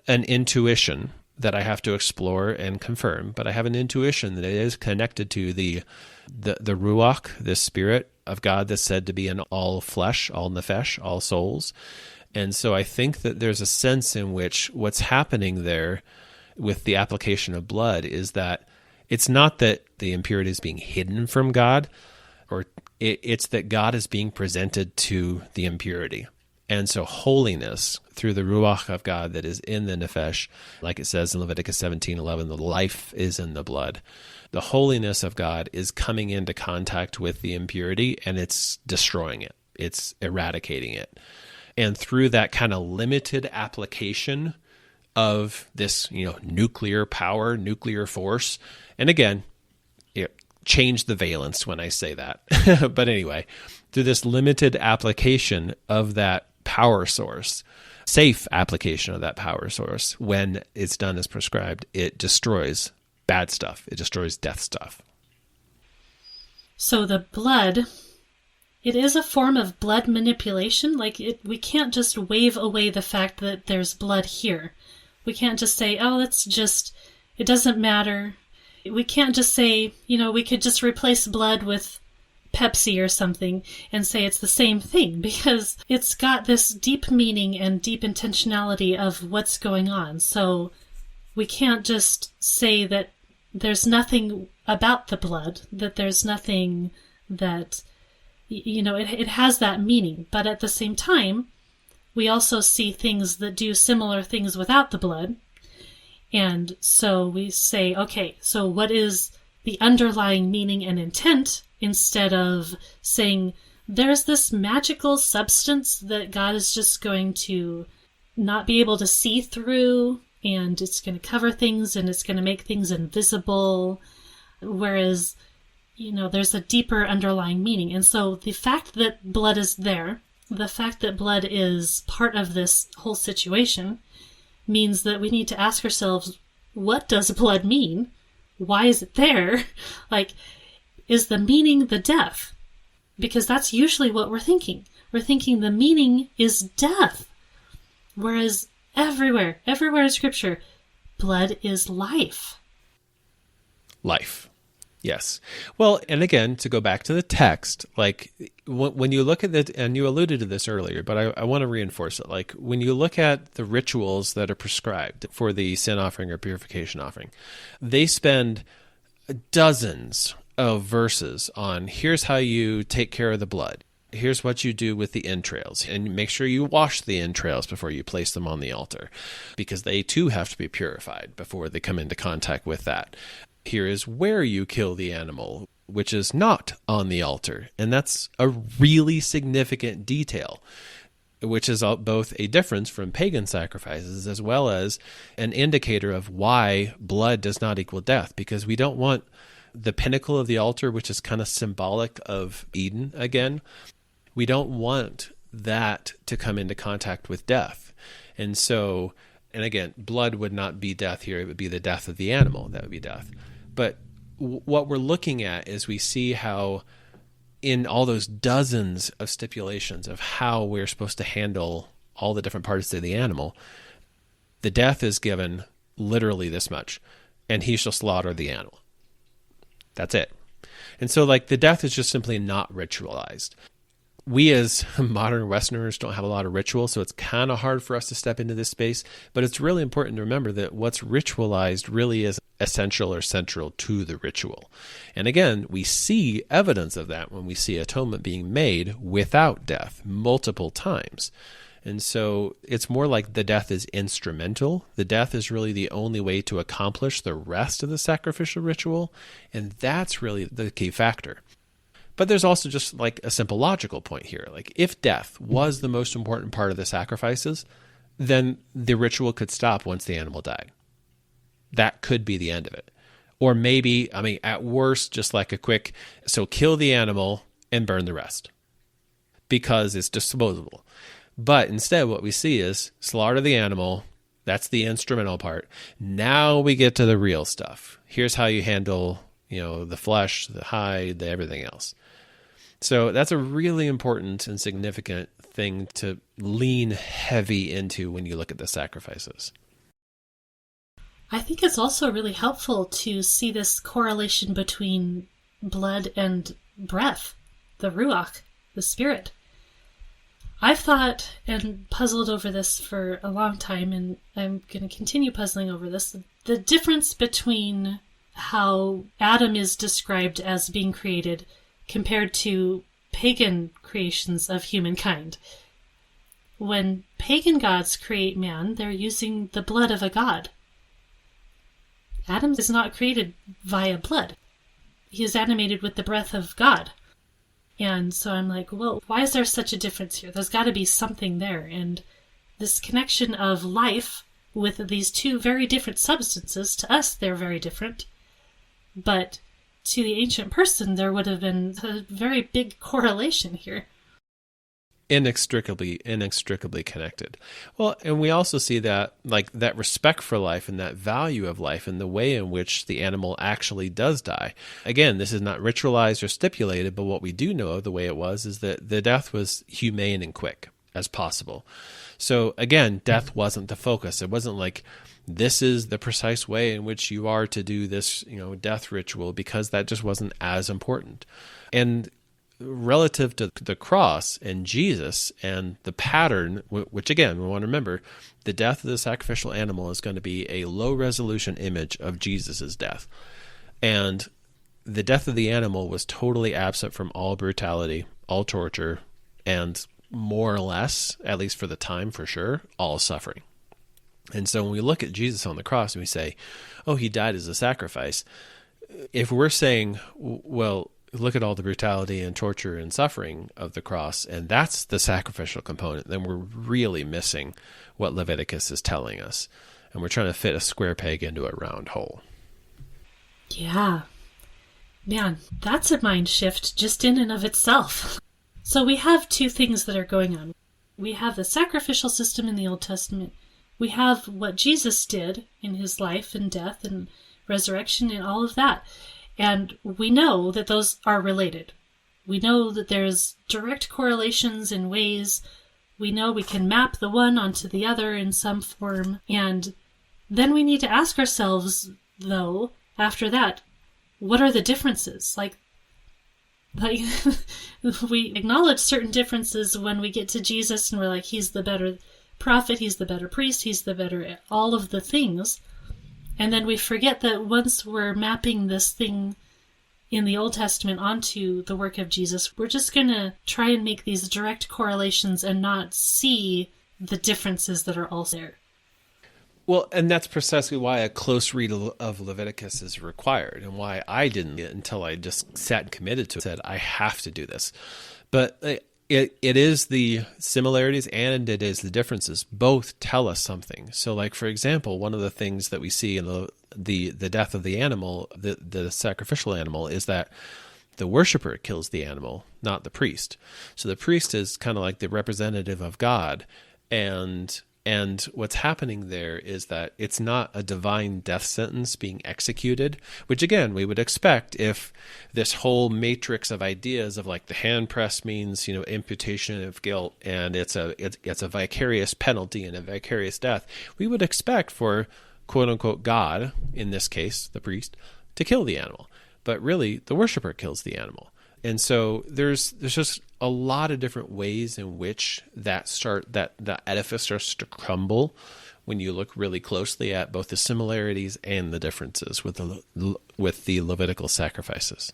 an intuition that I have to explore and confirm. But I have an intuition that it is connected to the Ruach, the Spirit of God that's said to be in all flesh, all nefesh, all souls. And so I think that there's a sense in which what's happening there with the application of blood is that it's not that the impurity is being hidden from God, or it's that God is being presented to the impurity. And so holiness through the Ruach of God that is in the Nefesh, like it says in Leviticus 17:11, the life is in the blood. The holiness of God is coming into contact with the impurity, and it's destroying it. It's eradicating it. And through that kind of limited application of this, nuclear power, nuclear force, and again, change the valence when I say that. But anyway, through this limited application of that power source, safe application of that power source, when it's done as prescribed, it destroys bad stuff. It destroys death stuff. So the blood, it is a form of blood manipulation. We can't just wave away the fact that there's blood here. We can't just say, oh, it doesn't matter. We can't just say, we could just replace blood with Pepsi or something and say it's the same thing, because it's got this deep meaning and deep intentionality of what's going on. So we can't just say that there's nothing about the blood, that there's nothing that, it has that meaning. But at the same time, we also see things that do similar things without the blood. And so we say, okay, so what is the underlying meaning and intent, instead of saying there's this magical substance that God is just going to not be able to see through, and it's going to cover things and it's going to make things invisible. Whereas, there's a deeper underlying meaning. And so the fact that blood is there, the fact that blood is part of this whole situation, means that we need to ask ourselves, what does blood mean? Why is it there? Is the meaning the death? Because that's usually what we're thinking. We're thinking the meaning is death. Whereas everywhere in Scripture, blood is life. Life. Yes. Well, and again, to go back to the text, when you look at it, and you alluded to this earlier, but I want to reinforce it. When you look at the rituals that are prescribed for the sin offering or purification offering, they spend dozens of verses on here's how you take care of the blood. Here's what you do with the entrails, and make sure you wash the entrails before you place them on the altar, because they too have to be purified before they come into contact with that. Here is where you kill the animal, which is not on the altar. And that's a really significant detail, which is both a difference from pagan sacrifices as well as an indicator of why blood does not equal death, because we don't want the pinnacle of the altar, which is kind of symbolic of Eden again. We don't want that to come into contact with death. And so, and again, blood would not be death here. It would be the death of the animal. That would be death. But what we're looking at is we see how in all those dozens of stipulations of how we're supposed to handle all the different parts of the animal, the death is given literally this much, and he shall slaughter the animal. That's it. And so the death is just simply not ritualized. We as modern Westerners don't have a lot of ritual, so it's kind of hard for us to step into this space. But it's really important to remember that what's ritualized really is essential or central to the ritual. And again, we see evidence of that when we see atonement being made without death multiple times. And so it's more like the death is instrumental. The death is really the only way to accomplish the rest of the sacrificial ritual. And that's really the key factor. But there's also just a simple logical point here. If death was the most important part of the sacrifices, then the ritual could stop once the animal died. That could be the end of it. Or maybe, at worst, just a quick, so kill the animal and burn the rest, because it's disposable. But instead, what we see is slaughter the animal. That's the instrumental part. Now we get to the real stuff. Here's how you handle, the flesh, the hide, everything else. So that's a really important and significant thing to lean heavy into when you look at the sacrifices. I think it's also really helpful to see this correlation between blood and breath, the ruach, the spirit. I've thought and puzzled over this for a long time, and I'm going to continue puzzling over this. The difference between how Adam is described as being created compared to pagan creations of humankind. When pagan gods create man, they're using the blood of a god. Adam is not created via blood. He is animated with the breath of God. And so I'm like, well, why is there such a difference here? There's got to be something there. And this connection of life with these two very different substances, to us, they're very different. But to the ancient person, there would have been a very big correlation here. Inextricably connected. Well, and we also see that, like, that respect for life and that value of life and the way in which the animal actually does die. Again, this is not ritualized or stipulated, but what we do know of the way it was is that the death was humane and quick as possible. So again, death wasn't the focus. It wasn't like, this is the precise way in which you are to do this, death ritual, because that just wasn't as important. And relative to the cross and Jesus and the pattern, which again, we want to remember, the death of the sacrificial animal is going to be a low resolution image of Jesus's death. And the death of the animal was totally absent from all brutality, all torture, and more or less, at least for the time for sure, all suffering. And so when we look at Jesus on the cross and we say, oh, he died as a sacrifice, if we're saying, well, look at all the brutality and torture and suffering of the cross, and that's the sacrificial component, then we're really missing what Leviticus is telling us. And we're trying to fit a square peg into a round hole. Yeah. Man, that's a mind shift just in and of itself. So we have two things that are going on. We have the sacrificial system in the Old Testament. We have what Jesus did in his life and death and resurrection and all of that. And we know that those are related. We know that there's direct correlations in ways. We know we can map the one onto the other in some form. And then we need to ask ourselves, though, after that, what are the differences? Like we acknowledge certain differences when we get to Jesus and we're like, he's the better prophet, he's the better priest, he's the better all of the things. And then we forget that once we're mapping this thing in the Old Testament onto the work of Jesus, we're just going to try and make these direct correlations and not see the differences that are also there. Well, and that's precisely why a close read of Leviticus is required, and why I didn't until I just sat and committed to it, said, I have to do this. But it is the similarities and it is the differences. Both tell us something. So, like, for example, one of the things that we see in the death of the animal, the sacrificial animal, is that the worshiper kills the animal, not the priest. So the priest is kind of like the representative of God. And what's happening there is that it's not a divine death sentence being executed, which again, we would expect if this whole matrix of ideas of like the hand press means, imputation of guilt, and it's a vicarious penalty and a vicarious death. We would expect for quote unquote God, in this case, the priest, to kill the animal. But really the worshiper kills the animal. And so there's just a lot of different ways in which that edifice starts to crumble when you look really closely at both the similarities and the differences with the Levitical sacrifices.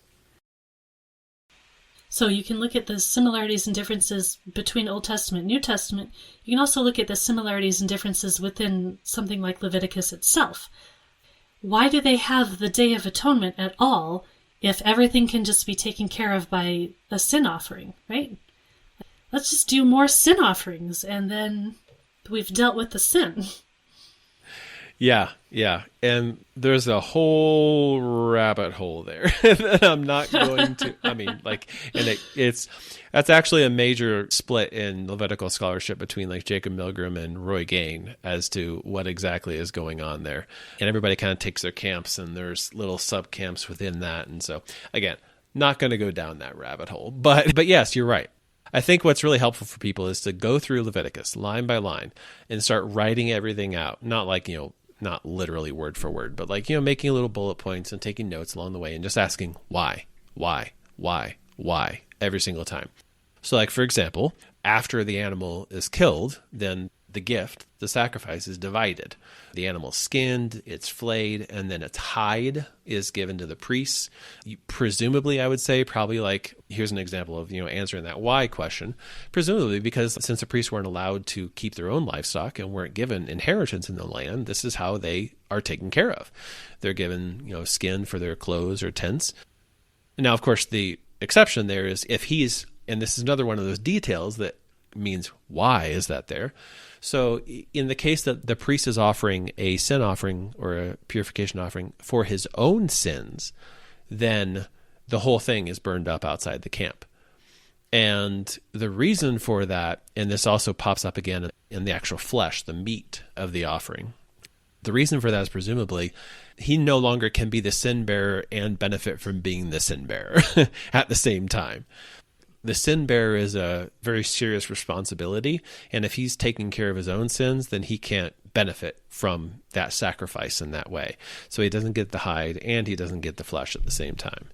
So you can look at the similarities and differences between Old Testament and New Testament. You can also look at the similarities and differences within something like Leviticus itself. Why do they have the Day of Atonement at all if everything can just be taken care of by a sin offering, right? Let's just do more sin offerings, and then we've dealt with the sin. Yeah. And there's a whole rabbit hole there that I'm not going to, that's actually a major split in Levitical scholarship between like Jacob Milgram and Roy Gain as to what exactly is going on there. And everybody kind of takes their camps, and there's little sub camps within that. And so again, not going to go down that rabbit hole, but yes, you're right. I think what's really helpful for people is to go through Leviticus line by line and start writing everything out. Not like, not literally word for word, but like, making little bullet points and taking notes along the way and just asking why every single time. So like, for example, after the animal is killed, then the gift, the sacrifice, is divided. The animal's skinned, it's flayed, and then its hide is given to the priests. Presumably, I would say, probably like, here's an example of, answering that why question. Presumably, because since the priests weren't allowed to keep their own livestock and weren't given inheritance in the land, this is how they are taken care of. They're given, skin for their clothes or tents. Now, of course, the exception there is if he's, and this is another one of those details that means why is that there. So in the case that the priest is offering a sin offering or a purification offering for his own sins, then the whole thing is burned up outside the camp. And the reason for that, and this also pops up again in the actual flesh, the meat of the offering, the reason for that is presumably he no longer can be the sin bearer and benefit from being the sin bearer at the same time. The sin bearer is a very serious responsibility, and if he's taking care of his own sins, then he can't benefit from that sacrifice in that way. So he doesn't get the hide and he doesn't get the flesh at the same time.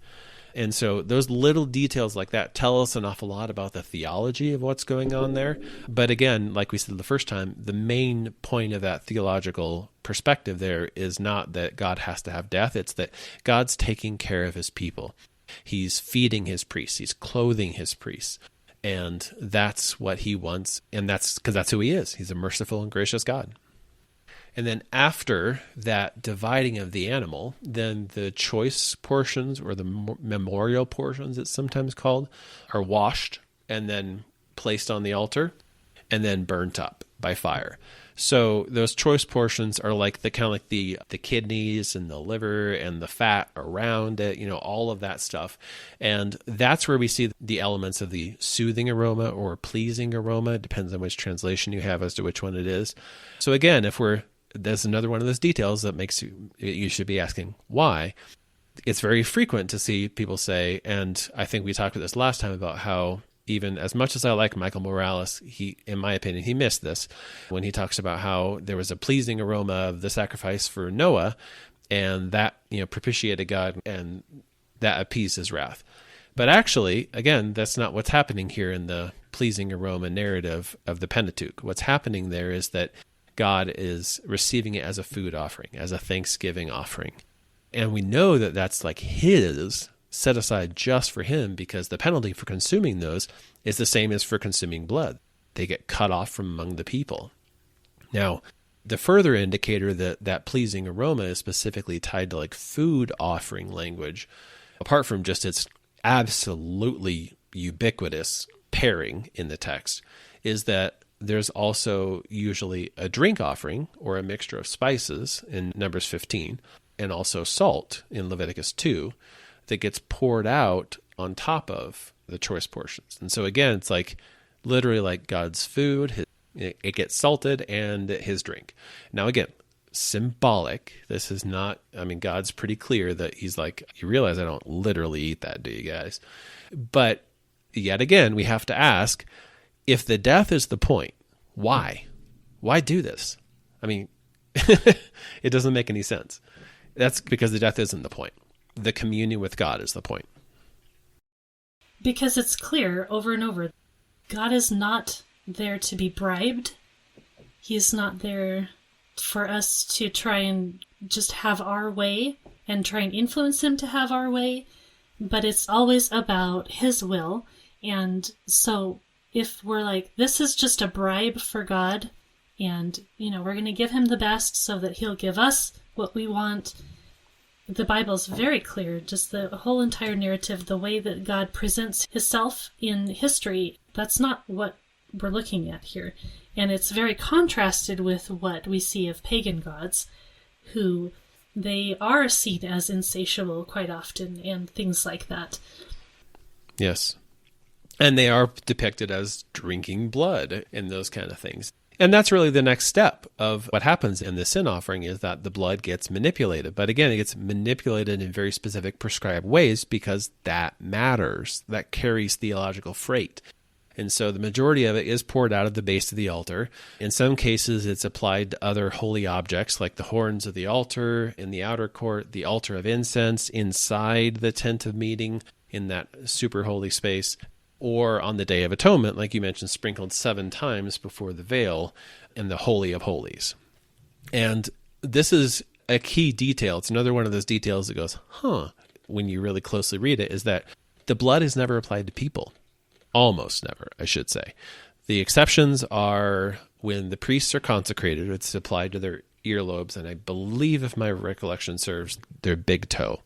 And so those little details like that tell us an awful lot about the theology of what's going on there. But again, like we said the first time, the main point of that theological perspective there is not that God has to have death. It's that God's taking care of his people. He's feeding his priests. He's clothing his priests. And that's what he wants. And that's because that's who he is. He's a merciful and gracious God. And then after that dividing of the animal, then the choice portions, or the memorial portions it's sometimes called, are washed and then placed on the altar and then burnt up by fire. So those choice portions are like the kind of like the kidneys and the liver and the fat around it, all of that stuff. And that's where we see the elements of the soothing aroma or pleasing aroma. It depends on which translation you have as to which one it is. So again, there's another one of those details that makes you should be asking why. It's very frequent to see people say, and I think we talked about this last time about how even as much as I like Michael Morales, he, in my opinion, he missed this when he talks about how there was a pleasing aroma of the sacrifice for Noah, and that propitiated God and that appeased his wrath. But actually, again, that's not what's happening here in the pleasing aroma narrative of the Pentateuch. What's happening there is that God is receiving it as a food offering, as a thanksgiving offering. And we know that that's like his, set aside just for him, because the penalty for consuming those is the same as for consuming blood. They get cut off from among the people. Now, the further indicator that that pleasing aroma is specifically tied to like food offering language, apart from just its absolutely ubiquitous pairing in the text, is that there's also usually a drink offering or a mixture of spices in Numbers 15, and also salt in Leviticus 2 that gets poured out on top of the choice portions. And so again, it's like literally like God's food, it gets salted, and his drink. Now again, symbolic. This is not, God's pretty clear that he's like, you realize I don't literally eat that, do you guys? But yet again, we have to ask, if the death is the point, why? Why do this? It doesn't make any sense. That's because the death isn't the point. The communion with God is the point. Because it's clear over and over, God is not there to be bribed. He's not there for us to try and just have our way and try and influence him to have our way, but it's always about his will. And so if we're like, this is just a bribe for God, and, we're going to give him the best so that he'll give us what we want, the Bible's very clear, just the whole entire narrative, the way that God presents himself in history, that's not what we're looking at here. And it's very contrasted with what we see of pagan gods, who they are seen as insatiable quite often and things like that. Yes. And they are depicted as drinking blood and those kind of things. And that's really the next step of what happens in the sin offering, is that the blood gets manipulated. But again, it gets manipulated in very specific prescribed ways because that matters. That carries theological freight. And so the majority of it is poured out at the base of the altar. In some cases, it's applied to other holy objects like the horns of the altar in the outer court, the altar of incense inside the tent of meeting in that super holy space. or on the Day of Atonement, like you mentioned, sprinkled 7 times before the veil in the Holy of Holies. And this is a key detail. It's another one of those details that goes, when you really closely read it, is that the blood is never applied to people. Almost never, I should say. The exceptions are when the priests are consecrated, it's applied to their earlobes, and I believe, if my recollection serves, their big toe.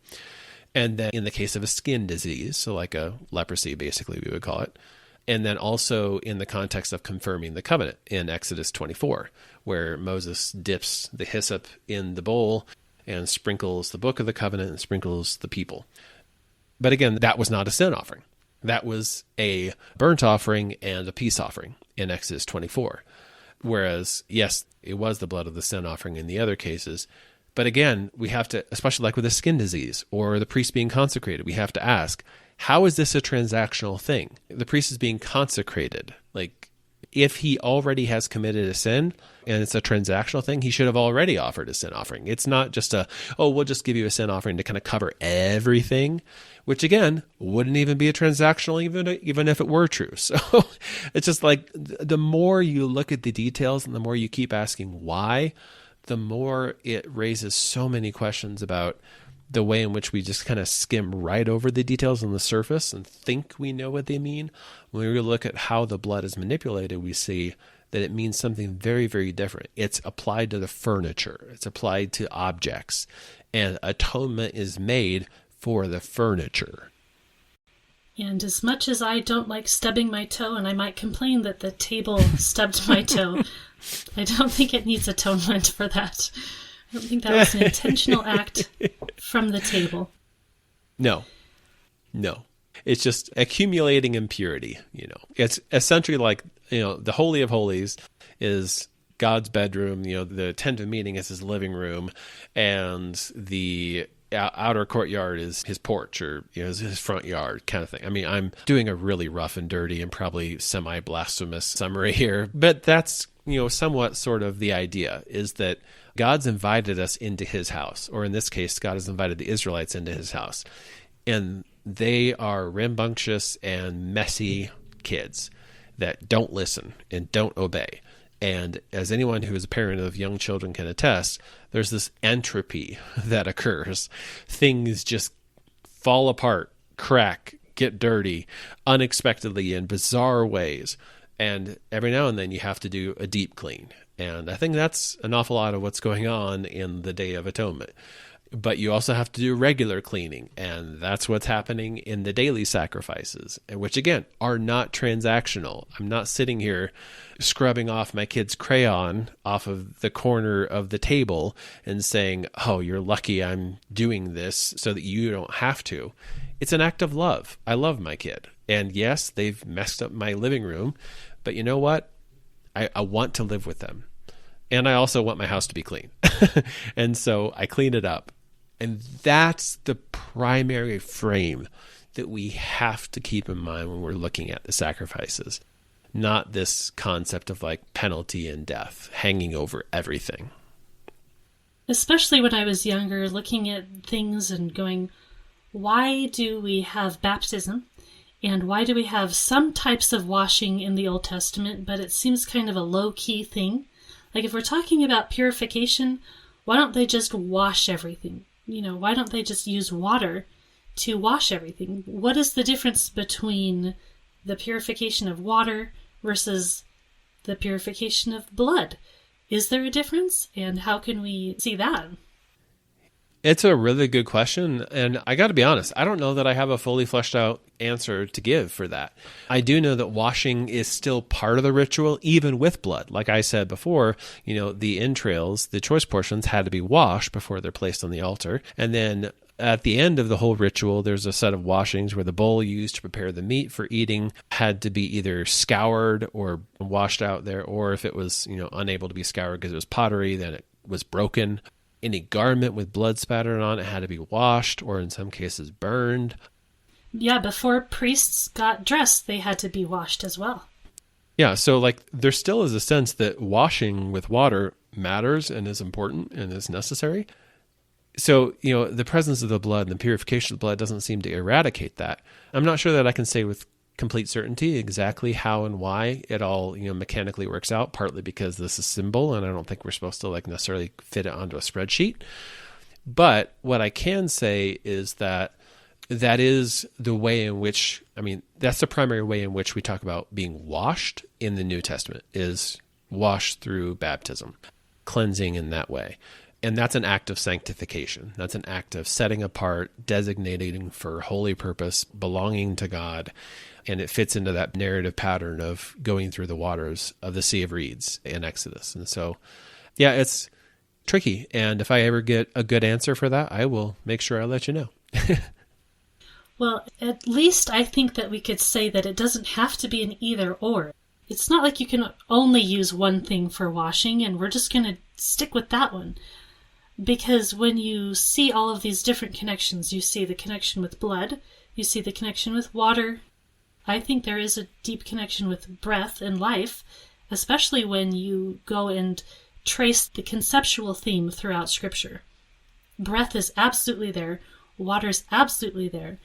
And then in the case of a skin disease, so like a leprosy, basically, we would call it. And then also in the context of confirming the covenant in Exodus 24, where Moses dips the hyssop in the bowl and sprinkles the book of the covenant and sprinkles the people. But again, that was not a sin offering. That was a burnt offering and a peace offering in Exodus 24. Whereas, yes, it was the blood of the sin offering in the other cases. But again, we have to, especially like with a skin disease or the priest being consecrated, we have to ask, how is this a transactional thing? The priest is being consecrated. Like, if he already has committed a sin and it's a transactional thing, he should have already offered a sin offering. It's not just we'll just give you a sin offering to kind of cover everything, which again, wouldn't even be a transactional even if it were true. So it's just like the more you look at the details and the more you keep asking why, the more it raises so many questions about the way in which we just kind of skim right over the details on the surface and think we know what they mean. When we look at how the blood is manipulated, we see that it means something very, very different. It's applied to the furniture. It's applied to objects. And atonement is made for the furniture. And as much as I don't like stubbing my toe, and I might complain that the table stubbed my toe, I don't think it needs atonement for that. I don't think that was an intentional act from the table. No. It's just accumulating impurity, It's essentially like, the Holy of Holies is God's bedroom, the tent of meeting is his living room, and the outer courtyard is his porch or his front yard kind of thing. I mean, I'm doing a really rough and dirty and probably semi-blasphemous summary here, but that's, somewhat sort of the idea is that God's invited us into his house, or in this case, God has invited the Israelites into his house. And they are rambunctious and messy kids that don't listen and don't obey. And as anyone who is a parent of young children can attest, there's this entropy that occurs. Things just fall apart, crack, get dirty, unexpectedly in bizarre ways. And every now and then you have to do a deep clean. And I think that's an awful lot of what's going on in the Day of Atonement. But you also have to do regular cleaning, and that's what's happening in the daily sacrifices, which, again, are not transactional. I'm not sitting here scrubbing off my kid's crayon off of the corner of the table and saying, oh, you're lucky I'm doing this so that you don't have to. It's an act of love. I love my kid. And yes, they've messed up my living room, but you know what? I want to live with them. And I also want my house to be clean. And so I clean it up. And that's the primary frame that we have to keep in mind when we're looking at the sacrifices, not this concept of like penalty and death hanging over everything. Especially when I was younger, looking at things and going, why do we have baptism? And why do we have some types of washing in the Old Testament, but it seems kind of a low-key thing? Like if we're talking about purification, why don't they just wash everything? Why don't they just use water to wash everything? What is the difference between the purification of water versus the purification of blood? Is there a difference? And how can we see that? It's a really good question. And I got to be honest, I don't know that I have a fully fleshed out answer to give for that. I do know that washing is still part of the ritual, even with blood. Like I said before, the entrails, the choice portions had to be washed before they're placed on the altar. And then at the end of the whole ritual, there's a set of washings where the bowl used to prepare the meat for eating had to be either scoured or washed out there, or if it was, unable to be scoured because it was pottery, then it was broken. Any garment with blood spattered on it had to be washed or in some cases burned. Yeah, before priests got dressed, they had to be washed as well. Yeah, so there still is a sense that washing with water matters and is important and is necessary. So, the presence of the blood and the purification of the blood doesn't seem to eradicate that. I'm not sure that I can say with complete certainty exactly how and why it all, mechanically works out, partly because this is symbol and I don't think we're supposed to like necessarily fit it onto a spreadsheet. But what I can say is that is the way in which, that's the primary way in which we talk about being washed in the New Testament, is washed through baptism, cleansing in that way. And that's an act of sanctification. That's an act of setting apart, designating for holy purpose, belonging to God. And it fits into that narrative pattern of going through the waters of the Sea of Reeds in Exodus. And so, yeah, it's tricky. And if I ever get a good answer for that, I will make sure I let you know. Well, at least I think that we could say that it doesn't have to be an either or. It's not like you can only use one thing for washing and we're just going to stick with that one. Because when you see all of these different connections, you see the connection with blood, you see the connection with water. I think there is a deep connection with breath and life, especially when you go and trace the conceptual theme throughout Scripture. Breath is absolutely there. Water's absolutely there.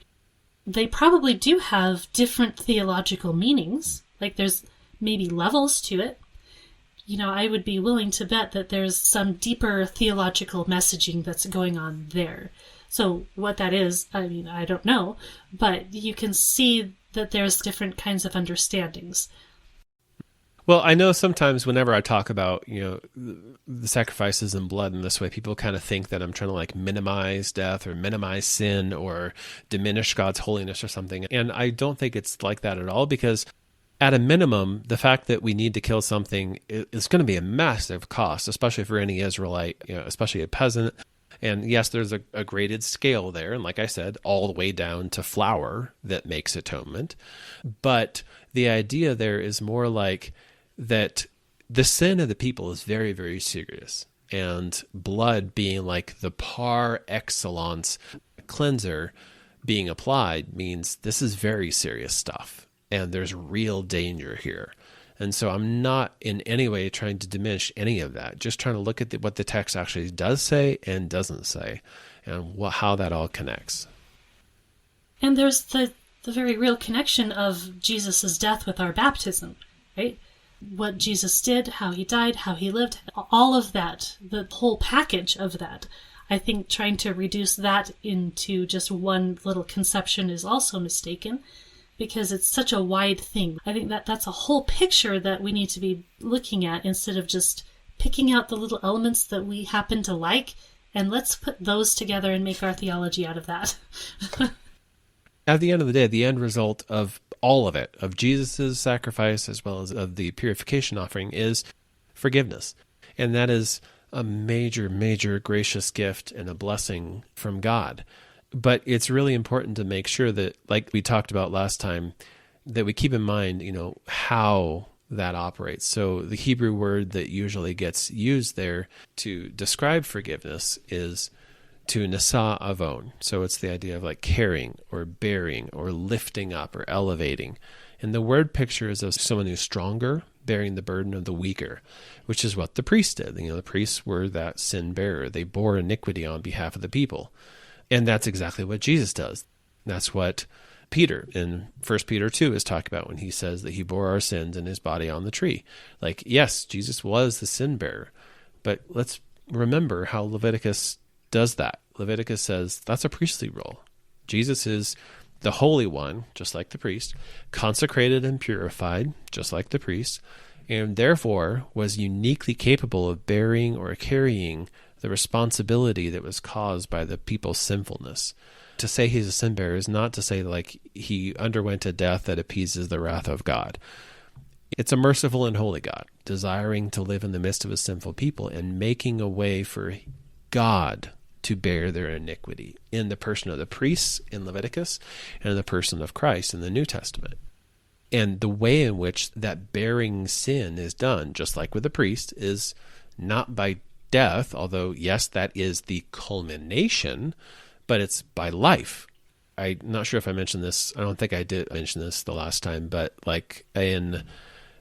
They probably do have different theological meanings. Like there's maybe levels to it. I would be willing to bet that there's some deeper theological messaging that's going on there. So what that is, I don't know, but you can see that there's different kinds of understandings. Well, I know sometimes whenever I talk about, the sacrifices and blood in this way, people kind of think that I'm trying to like minimize death or minimize sin or diminish God's holiness or something. And I don't think it's like that at all, because at a minimum, the fact that we need to kill something is going to be a massive cost, especially for any Israelite, especially a peasant. And yes, there's a graded scale there. And like I said, all the way down to flour that makes atonement. But the idea there is more like that the sin of the people is very, very serious. And blood being like the par excellence cleanser being applied means this is very serious stuff. And there's real danger here. And so I'm not in any way trying to diminish any of that, just trying to look at what the text actually does say and doesn't say, and how that all connects. And there's the very real connection of Jesus' death with our baptism, right? What Jesus did, how he died, how he lived, all of that, the whole package of that. I think trying to reduce that into just one little conception is also mistaken, because it's such a wide thing. I think that's a whole picture that we need to be looking at instead of just picking out the little elements that we happen to like, and let's put those together and make our theology out of that. At the end of the day, the end result of all of it, of Jesus' sacrifice as well as of the purification offering, is forgiveness. And that is a major, major gracious gift and a blessing from God. But it's really important to make sure that, like we talked about last time, that we keep in mind, how that operates. So the Hebrew word that usually gets used there to describe forgiveness is to nasa avon. So it's the idea of like carrying or bearing or lifting up or elevating. And the word picture is of someone who's stronger, bearing the burden of the weaker, which is what the priests did. The priests were that sin bearer. They bore iniquity on behalf of the people. And that's exactly what Jesus does. That's what Peter in 1 Peter 2 is talking about when he says that he bore our sins in his body on the tree. Like, yes, Jesus was the sin bearer, but let's remember how Leviticus does that. Leviticus says that's a priestly role. Jesus is the Holy One, just like the priest, consecrated and purified, just like the priest, and therefore was uniquely capable of bearing or carrying the responsibility that was caused by the people's sinfulness. To say he's a sin bearer is not to say like he underwent a death that appeases the wrath of God. It's a merciful and holy God, desiring to live in the midst of his sinful people and making a way for God to bear their iniquity in the person of the priests in Leviticus and in the person of Christ in the New Testament. And the way in which that bearing sin is done, just like with the priest, is not by death, although, yes, that is the culmination, but it's by life. I'm not sure if I mentioned this. I don't think I did mention this the last time, but like in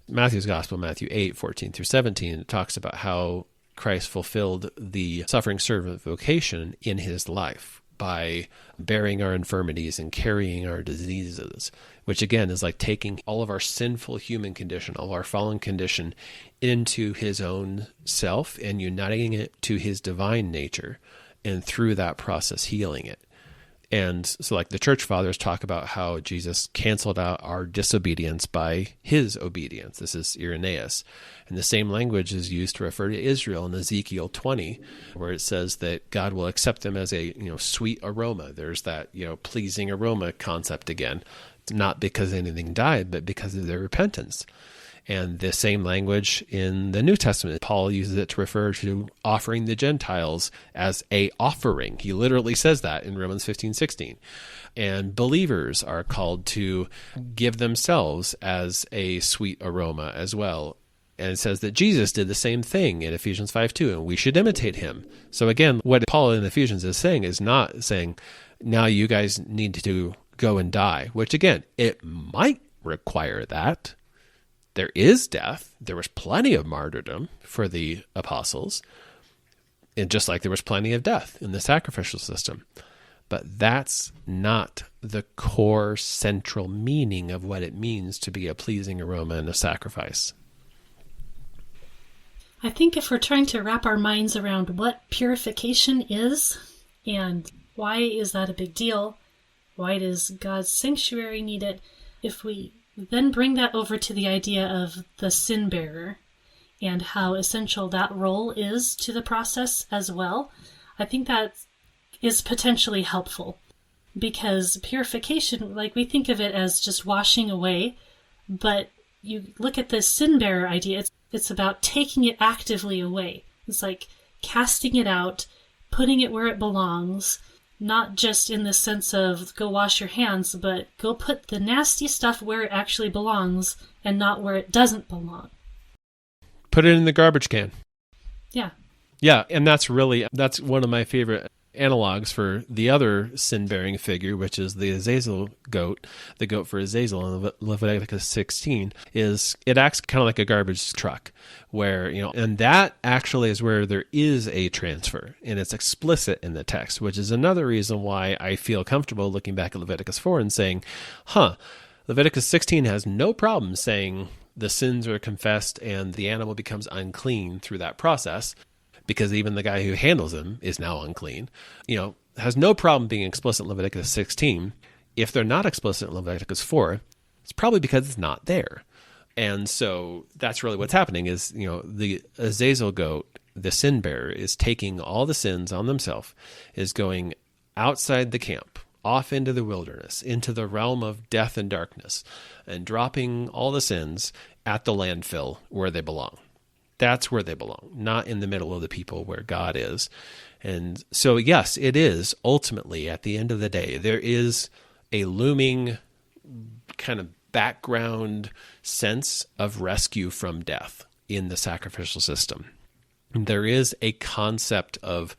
Matthew's Gospel, Matthew 8:14-17, it talks about how Christ fulfilled the suffering servant vocation in his life, by bearing our infirmities and carrying our diseases, which again is like taking all of our sinful human condition, all of our fallen condition into his own self and uniting it to his divine nature, and through that process healing it. And so like the church fathers talk about how Jesus canceled out our disobedience by his obedience. This is Irenaeus. And the same language is used to refer to Israel in Ezekiel 20, where it says that God will accept them as a, sweet aroma. There's that, pleasing aroma concept again. It's not because anything died, but because of their repentance. And the same language in the New Testament, Paul uses it to refer to offering the Gentiles as a offering. He literally says that in Romans 15:16. And believers are called to give themselves as a sweet aroma as well. And it says that Jesus did the same thing in Ephesians 5:2, and we should imitate him. So again, what Paul in Ephesians is saying is not saying, now you guys need to go and die, which again, it might require that. There is death. There was plenty of martyrdom for the apostles, and just like there was plenty of death in the sacrificial system. But that's not the core central meaning of what it means to be a pleasing aroma and a sacrifice. I think if we're trying to wrap our minds around what purification is and why is that a big deal, why does God's sanctuary need it, if we then bring that over to the idea of the sin bearer and how essential that role is to the process as well, I think that is potentially helpful. Because purification, like we think of it as just washing away, but you look at the sin bearer idea, it's about taking it actively away. It's like casting it out, putting it where it belongs, not just in the sense of go wash your hands, but go put the nasty stuff where it actually belongs and not where it doesn't belong. Put it in the garbage can. Yeah. Yeah, and that's one of my favorite analogs for the other sin-bearing figure, which is the Azazel goat, the goat for Azazel in Leviticus 16, is it acts kind of like a garbage truck where, and that actually is where there is a transfer, and it's explicit in the text, which is another reason why I feel comfortable looking back at Leviticus 4 and saying, Leviticus 16 has no problem saying the sins are confessed and the animal becomes unclean through that process, because even the guy who handles him is now unclean, has no problem being explicit in Leviticus 16. If they're not explicit in Leviticus 4, it's probably because it's not there. And so that's really what's happening is, the Azazel goat, the sin bearer, is taking all the sins on themselves, is going outside the camp, off into the wilderness, into the realm of death and darkness, and dropping all the sins at the landfill where they belong. That's where they belong, not in the middle of the people where God is. And so, yes, it is ultimately, at the end of the day, there is a looming kind of background sense of rescue from death in the sacrificial system. There is a concept of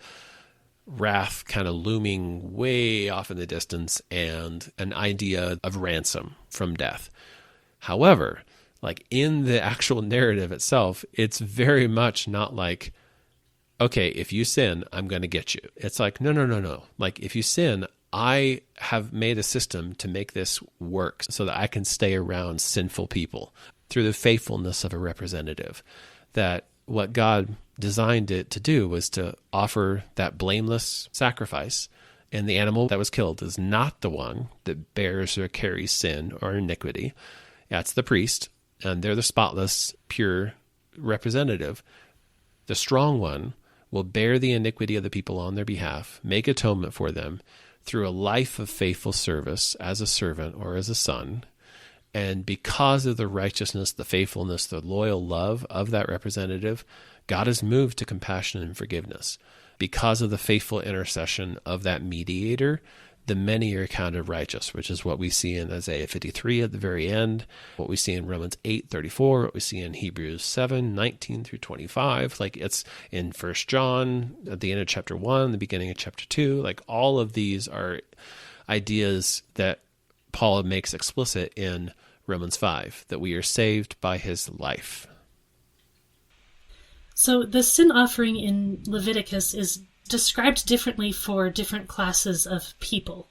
wrath kind of looming way off in the distance and an idea of ransom from death. However, like in the actual narrative itself, it's very much not like, okay, if you sin, I'm going to get you. It's like, no. Like if you sin, I have made a system to make this work so that I can stay around sinful people through the faithfulness of a representative. That what God designed it to do was to offer that blameless sacrifice, and the animal that was killed is not the one that bears or carries sin or iniquity. That's the priest. And they're the spotless, pure representative. The strong one will bear the iniquity of the people on their behalf, make atonement for them through a life of faithful service as a servant or as a son. And because of the righteousness, the faithfulness, the loyal love of that representative, God is moved to compassion and forgiveness. Because of the faithful intercession of that mediator, the many are counted righteous, which is what we see in Isaiah 53 at the very end, what we see in Romans 8:34, what we see in Hebrews 7:19 through 25, like it's in 1 John at the end of chapter 1, the beginning of chapter 2, like all of these are ideas that Paul makes explicit in Romans 5, that we are saved by his life. So the sin offering in Leviticus is described differently for different classes of people.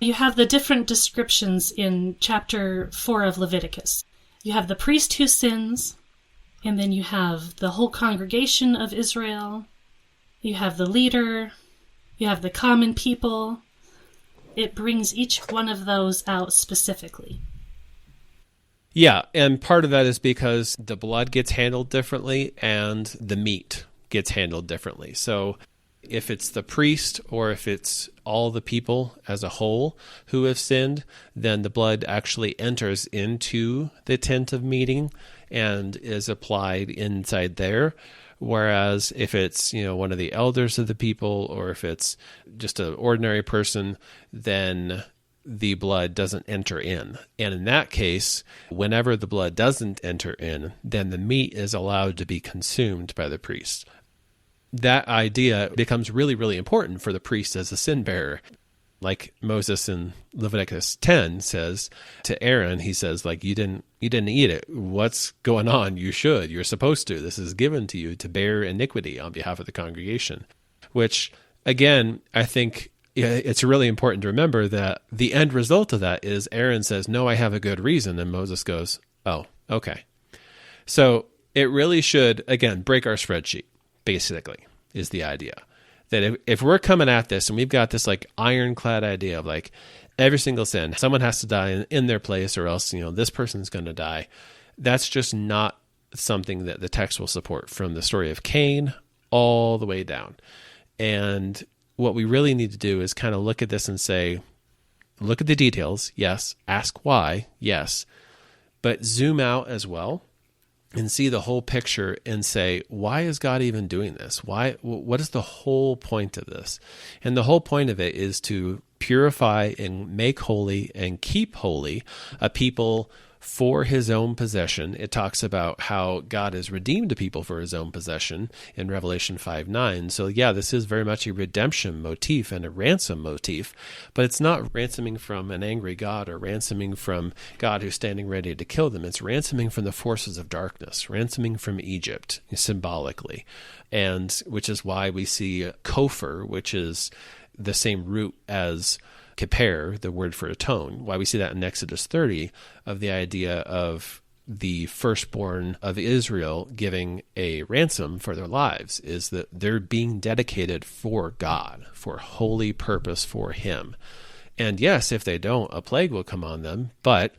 You have the different descriptions in chapter 4 of Leviticus. You have the priest who sins, and then you have the whole congregation of Israel. You have the leader. You have the common people. It brings each one of those out specifically. Yeah, and part of that is because the blood gets handled differently and the meat gets handled differently. So if it's the priest or if it's all the people as a whole who have sinned, then the blood actually enters into the tent of meeting and is applied inside there. Whereas if it's, one of the elders of the people, or if it's just an ordinary person, then the blood doesn't enter in. And in that case, whenever the blood doesn't enter in, then the meat is allowed to be consumed by the priest. That idea becomes really, really important for the priest as a sin bearer. Like Moses in Leviticus 10 says to Aaron, he says, like, you didn't eat it. What's going on? You should. You're supposed to. This is given to you to bear iniquity on behalf of the congregation. Which, again, I think it's really important to remember that the end result of that is Aaron says, no, I have a good reason. And Moses goes, oh, okay. So it really should, again, break our spreadsheet, basically, is the idea. That if we're coming at this and we've got this like ironclad idea of like every single sin, someone has to die in their place or else, this person's going to die. That's just not something that the text will support from the story of Cain all the way down. And what we really need to do is kind of look at this and say, look at the details. Yes. Ask why. Yes. But zoom out as well and see the whole picture and say, why is God even doing this? What is the whole point of this? And the whole point of it is to purify and make holy and keep holy a people for his own possession. It talks about how God has redeemed a people for his own possession in Revelation 5:9. So yeah, this is very much a redemption motif and a ransom motif, but it's not ransoming from an angry God or ransoming from God who's standing ready to kill them. It's ransoming from the forces of darkness, ransoming from Egypt symbolically, and which is why we see kofar, which is the same root as kippur, the word for atone, why we see that in Exodus 30 of the idea of the firstborn of Israel giving a ransom for their lives, is that they're being dedicated for God, for holy purpose for him. And yes, if they don't, a plague will come on them, but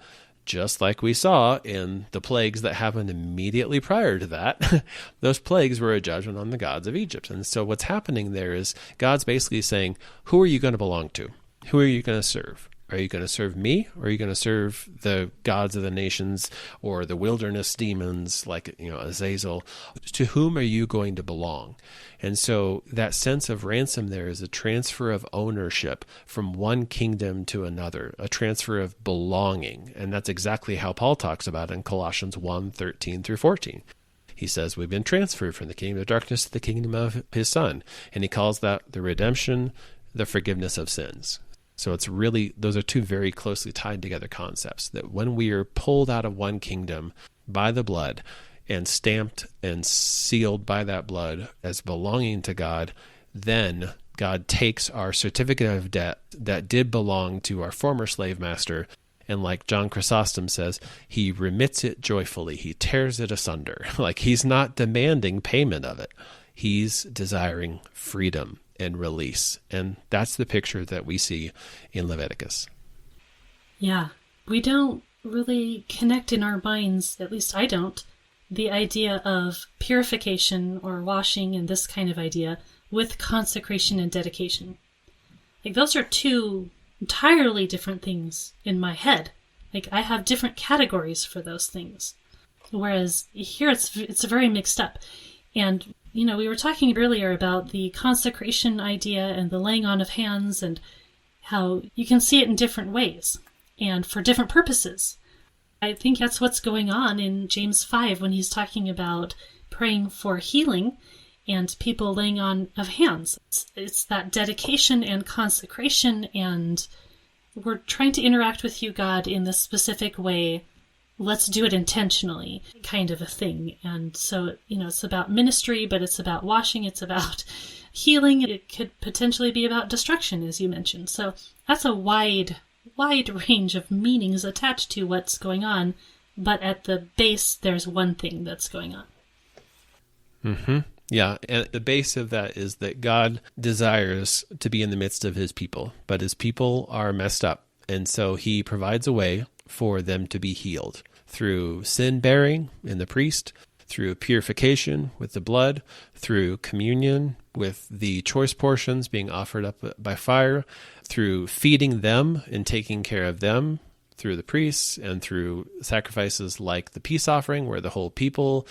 just like we saw in the plagues that happened immediately prior to that, those plagues were a judgment on the gods of Egypt. And so what's happening there is God's basically saying, who are you going to belong to? Who are you going to serve? Are you going to serve me, or are you going to serve the gods of the nations or the wilderness demons like, Azazel? To whom are you going to belong? And so that sense of ransom there is a transfer of ownership from one kingdom to another, a transfer of belonging. And that's exactly how Paul talks about it in Colossians 1:13 through 14. He says, we've been transferred from the kingdom of darkness to the kingdom of his Son. And he calls that the redemption, the forgiveness of sins. So it's really, those are two very closely tied together concepts, that when we are pulled out of one kingdom by the blood and stamped and sealed by that blood as belonging to God, then God takes our certificate of debt that did belong to our former slave master, and like John Chrysostom says, he remits it joyfully. He tears it asunder. Like he's not demanding payment of it. He's desiring freedom and release. And that's the picture that we see in Leviticus. Yeah, we don't really connect in our minds, at least I don't, the idea of purification or washing and this kind of idea with consecration and dedication. Like those are two entirely different things in my head. Like I have different categories for those things. Whereas here it's very mixed up. And we were talking earlier about the consecration idea and the laying on of hands and how you can see it in different ways and for different purposes. I think that's what's going on in James 5 when he's talking about praying for healing and people laying on of hands. It's that dedication and consecration, and we're trying to interact with you, God, in this specific way. Let's do it intentionally, kind of a thing. And so, it's about ministry, but it's about washing. It's about healing. It could potentially be about destruction, as you mentioned. So that's a wide range of meanings attached to what's going on. But at the base, there's one thing that's going on. Mm-hmm. Yeah, and the base of that is that God desires to be in the midst of his people, but his people are messed up. And so he provides a way for them to be healed through sin bearing in the priest, through purification with the blood, through communion with the choice portions being offered up by fire, through feeding them and taking care of them through the priests, and through sacrifices like the peace offering, where the whole people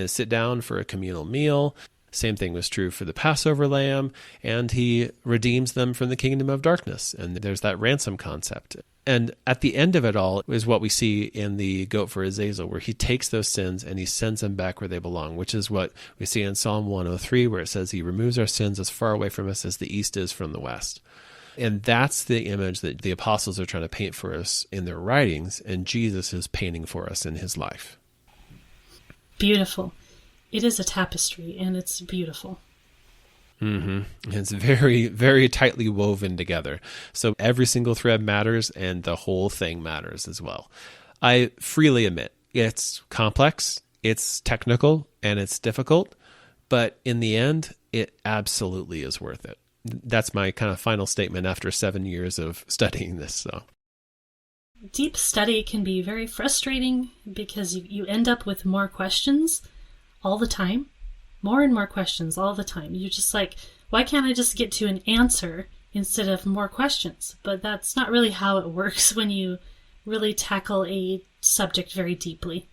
sit down for a communal meal. Same thing was true for the Passover lamb, and he redeems them from the kingdom of darkness. And there's that ransom concept. And at the end of it all is what we see in the goat for Azazel, where he takes those sins and he sends them back where they belong, which is what we see in Psalm 103, where it says he removes our sins as far away from us as the east is from the west. And that's the image that the apostles are trying to paint for us in their writings, and Jesus is painting for us in his life. Beautiful. It is a tapestry, and it's beautiful. Mm-hmm. It's very, very tightly woven together. So every single thread matters, and the whole thing matters as well. I freely admit it's complex, it's technical, and it's difficult, but in the end, it absolutely is worth it. That's my kind of final statement after 7 years of studying this. So, deep study can be very frustrating because you end up with more questions all the time, more and more questions all the time. You're just like, why can't I just get to an answer instead of more questions? But that's not really how it works when you really tackle a subject very deeply.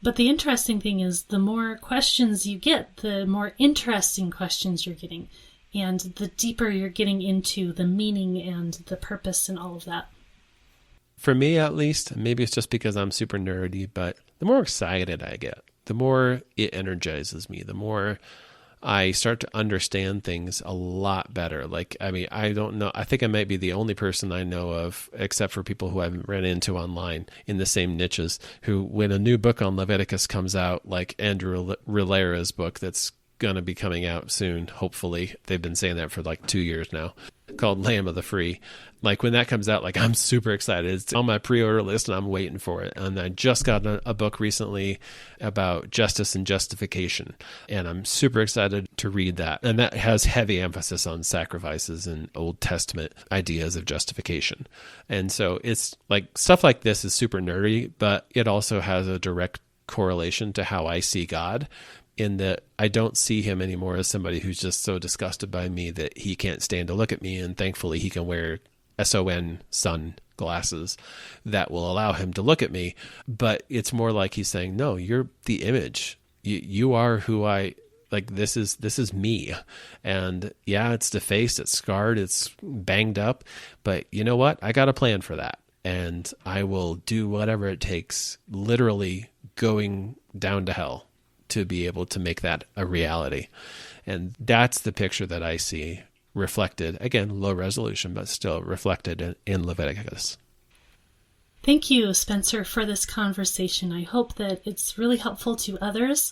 But the interesting thing is, the more questions you get, the more interesting questions you're getting. And the deeper you're getting into the meaning and the purpose and all of that. For me, at least, maybe it's just because I'm super nerdy, but the more excited I get, the more it energizes me, the more I start to understand things a lot better. Like, I mean, I don't know. I think I might be the only person I know of, except for people who I've run into online in the same niches, who, when a new book on Leviticus comes out, like Andrew Rilera's book that's going to be coming out soon, hopefully. They've been saying that for like 2 years now, called Lamb of the Free. Like, when that comes out, like, I'm super excited. It's on my pre-order list and I'm waiting for it. And I just got a book recently about justice and justification, and I'm super excited to read that. And that has heavy emphasis on sacrifices and Old Testament ideas of justification. And so it's like, stuff like this is super nerdy, but it also has a direct correlation to how I see God, in that I don't see him anymore as somebody who's just so disgusted by me that he can't stand to look at me. And thankfully he can wear SON sun glasses that will allow him to look at me. But it's more like he's saying, no, you're the image. You are who I like. This is me. And yeah, it's defaced, it's scarred, it's banged up, but you know what? I got a plan for that. And I will do whatever it takes, literally going down to hell, to be able to make that a reality. And that's the picture that I see reflected, again, low resolution, but still reflected in Leviticus. Thank you, Spencer, for this conversation. I hope that it's really helpful to others.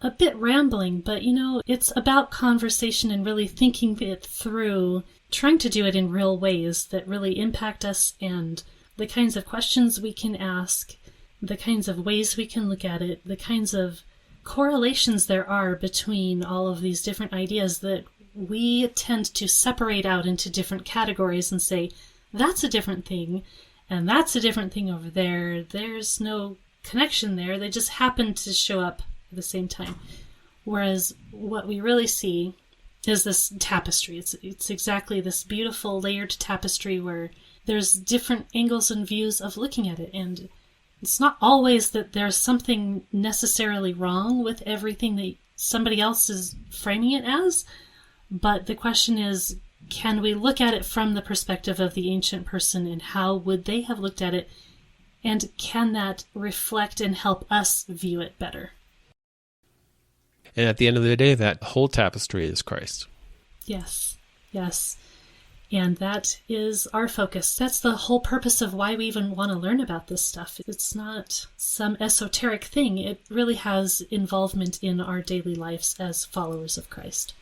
A bit rambling, but it's about conversation and really thinking it through, trying to do it in real ways that really impact us, and the kinds of questions we can ask, the kinds of ways we can look at it, the kinds of correlations there are between all of these different ideas that we tend to separate out into different categories and say, that's a different thing, and that's a different thing over there. There's no connection there. They just happen to show up at the same time. Whereas what we really see is this tapestry. It's exactly this beautiful layered tapestry where there's different angles and views of looking at it. And it's not always that there's something necessarily wrong with everything that somebody else is framing it as, but the question is, can we look at it from the perspective of the ancient person, and how would they have looked at it, and can that reflect and help us view it better? And at the end of the day, that whole tapestry is Christ. Yes, yes. And that is our focus. That's the whole purpose of why we even want to learn about this stuff. It's not some esoteric thing. It really has involvement in our daily lives as followers of Christ.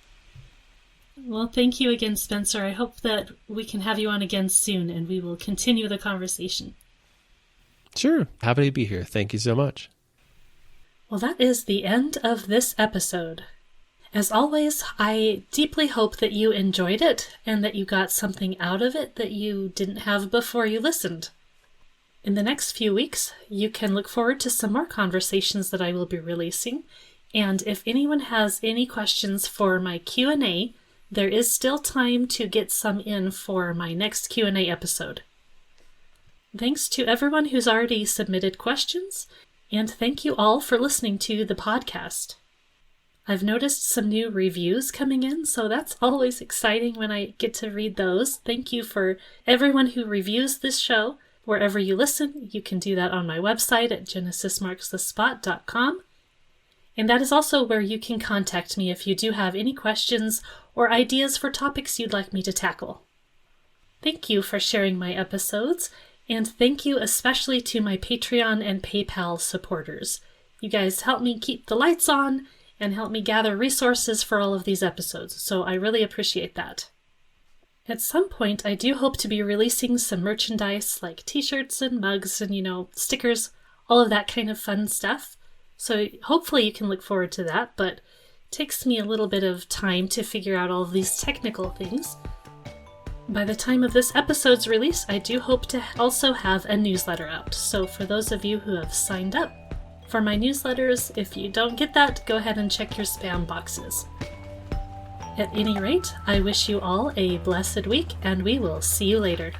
Well, thank you again, Spencer. I hope that we can have you on again soon and we will continue the conversation. Sure. Happy to be here. Thank you so much. Well, that is the end of this episode. As always, I deeply hope that you enjoyed it and that you got something out of it that you didn't have before you listened. In the next few weeks, you can look forward to some more conversations that I will be releasing. And if anyone has any questions for my Q&A, there is still time to get some in for my next Q&A episode. Thanks to everyone who's already submitted questions, and thank you all for listening to the podcast. I've noticed some new reviews coming in, so that's always exciting when I get to read those. Thank you for everyone who reviews this show. Wherever you listen, you can do that on my website at genesismarksthespot.com. And that is also where you can contact me if you do have any questions or ideas for topics you'd like me to tackle. Thank you for sharing my episodes, and thank you especially to my Patreon and PayPal supporters. You guys help me keep the lights on and help me gather resources for all of these episodes, so I really appreciate that. At some point, I do hope to be releasing some merchandise like t-shirts and mugs and, stickers, all of that kind of fun stuff. So hopefully you can look forward to that, but it takes me a little bit of time to figure out all of these technical things. By the time of this episode's release, I do hope to also have a newsletter out. So for those of you who have signed up for my newsletters, if you don't get that, go ahead and check your spam boxes. At any rate, I wish you all a blessed week, and we will see you later.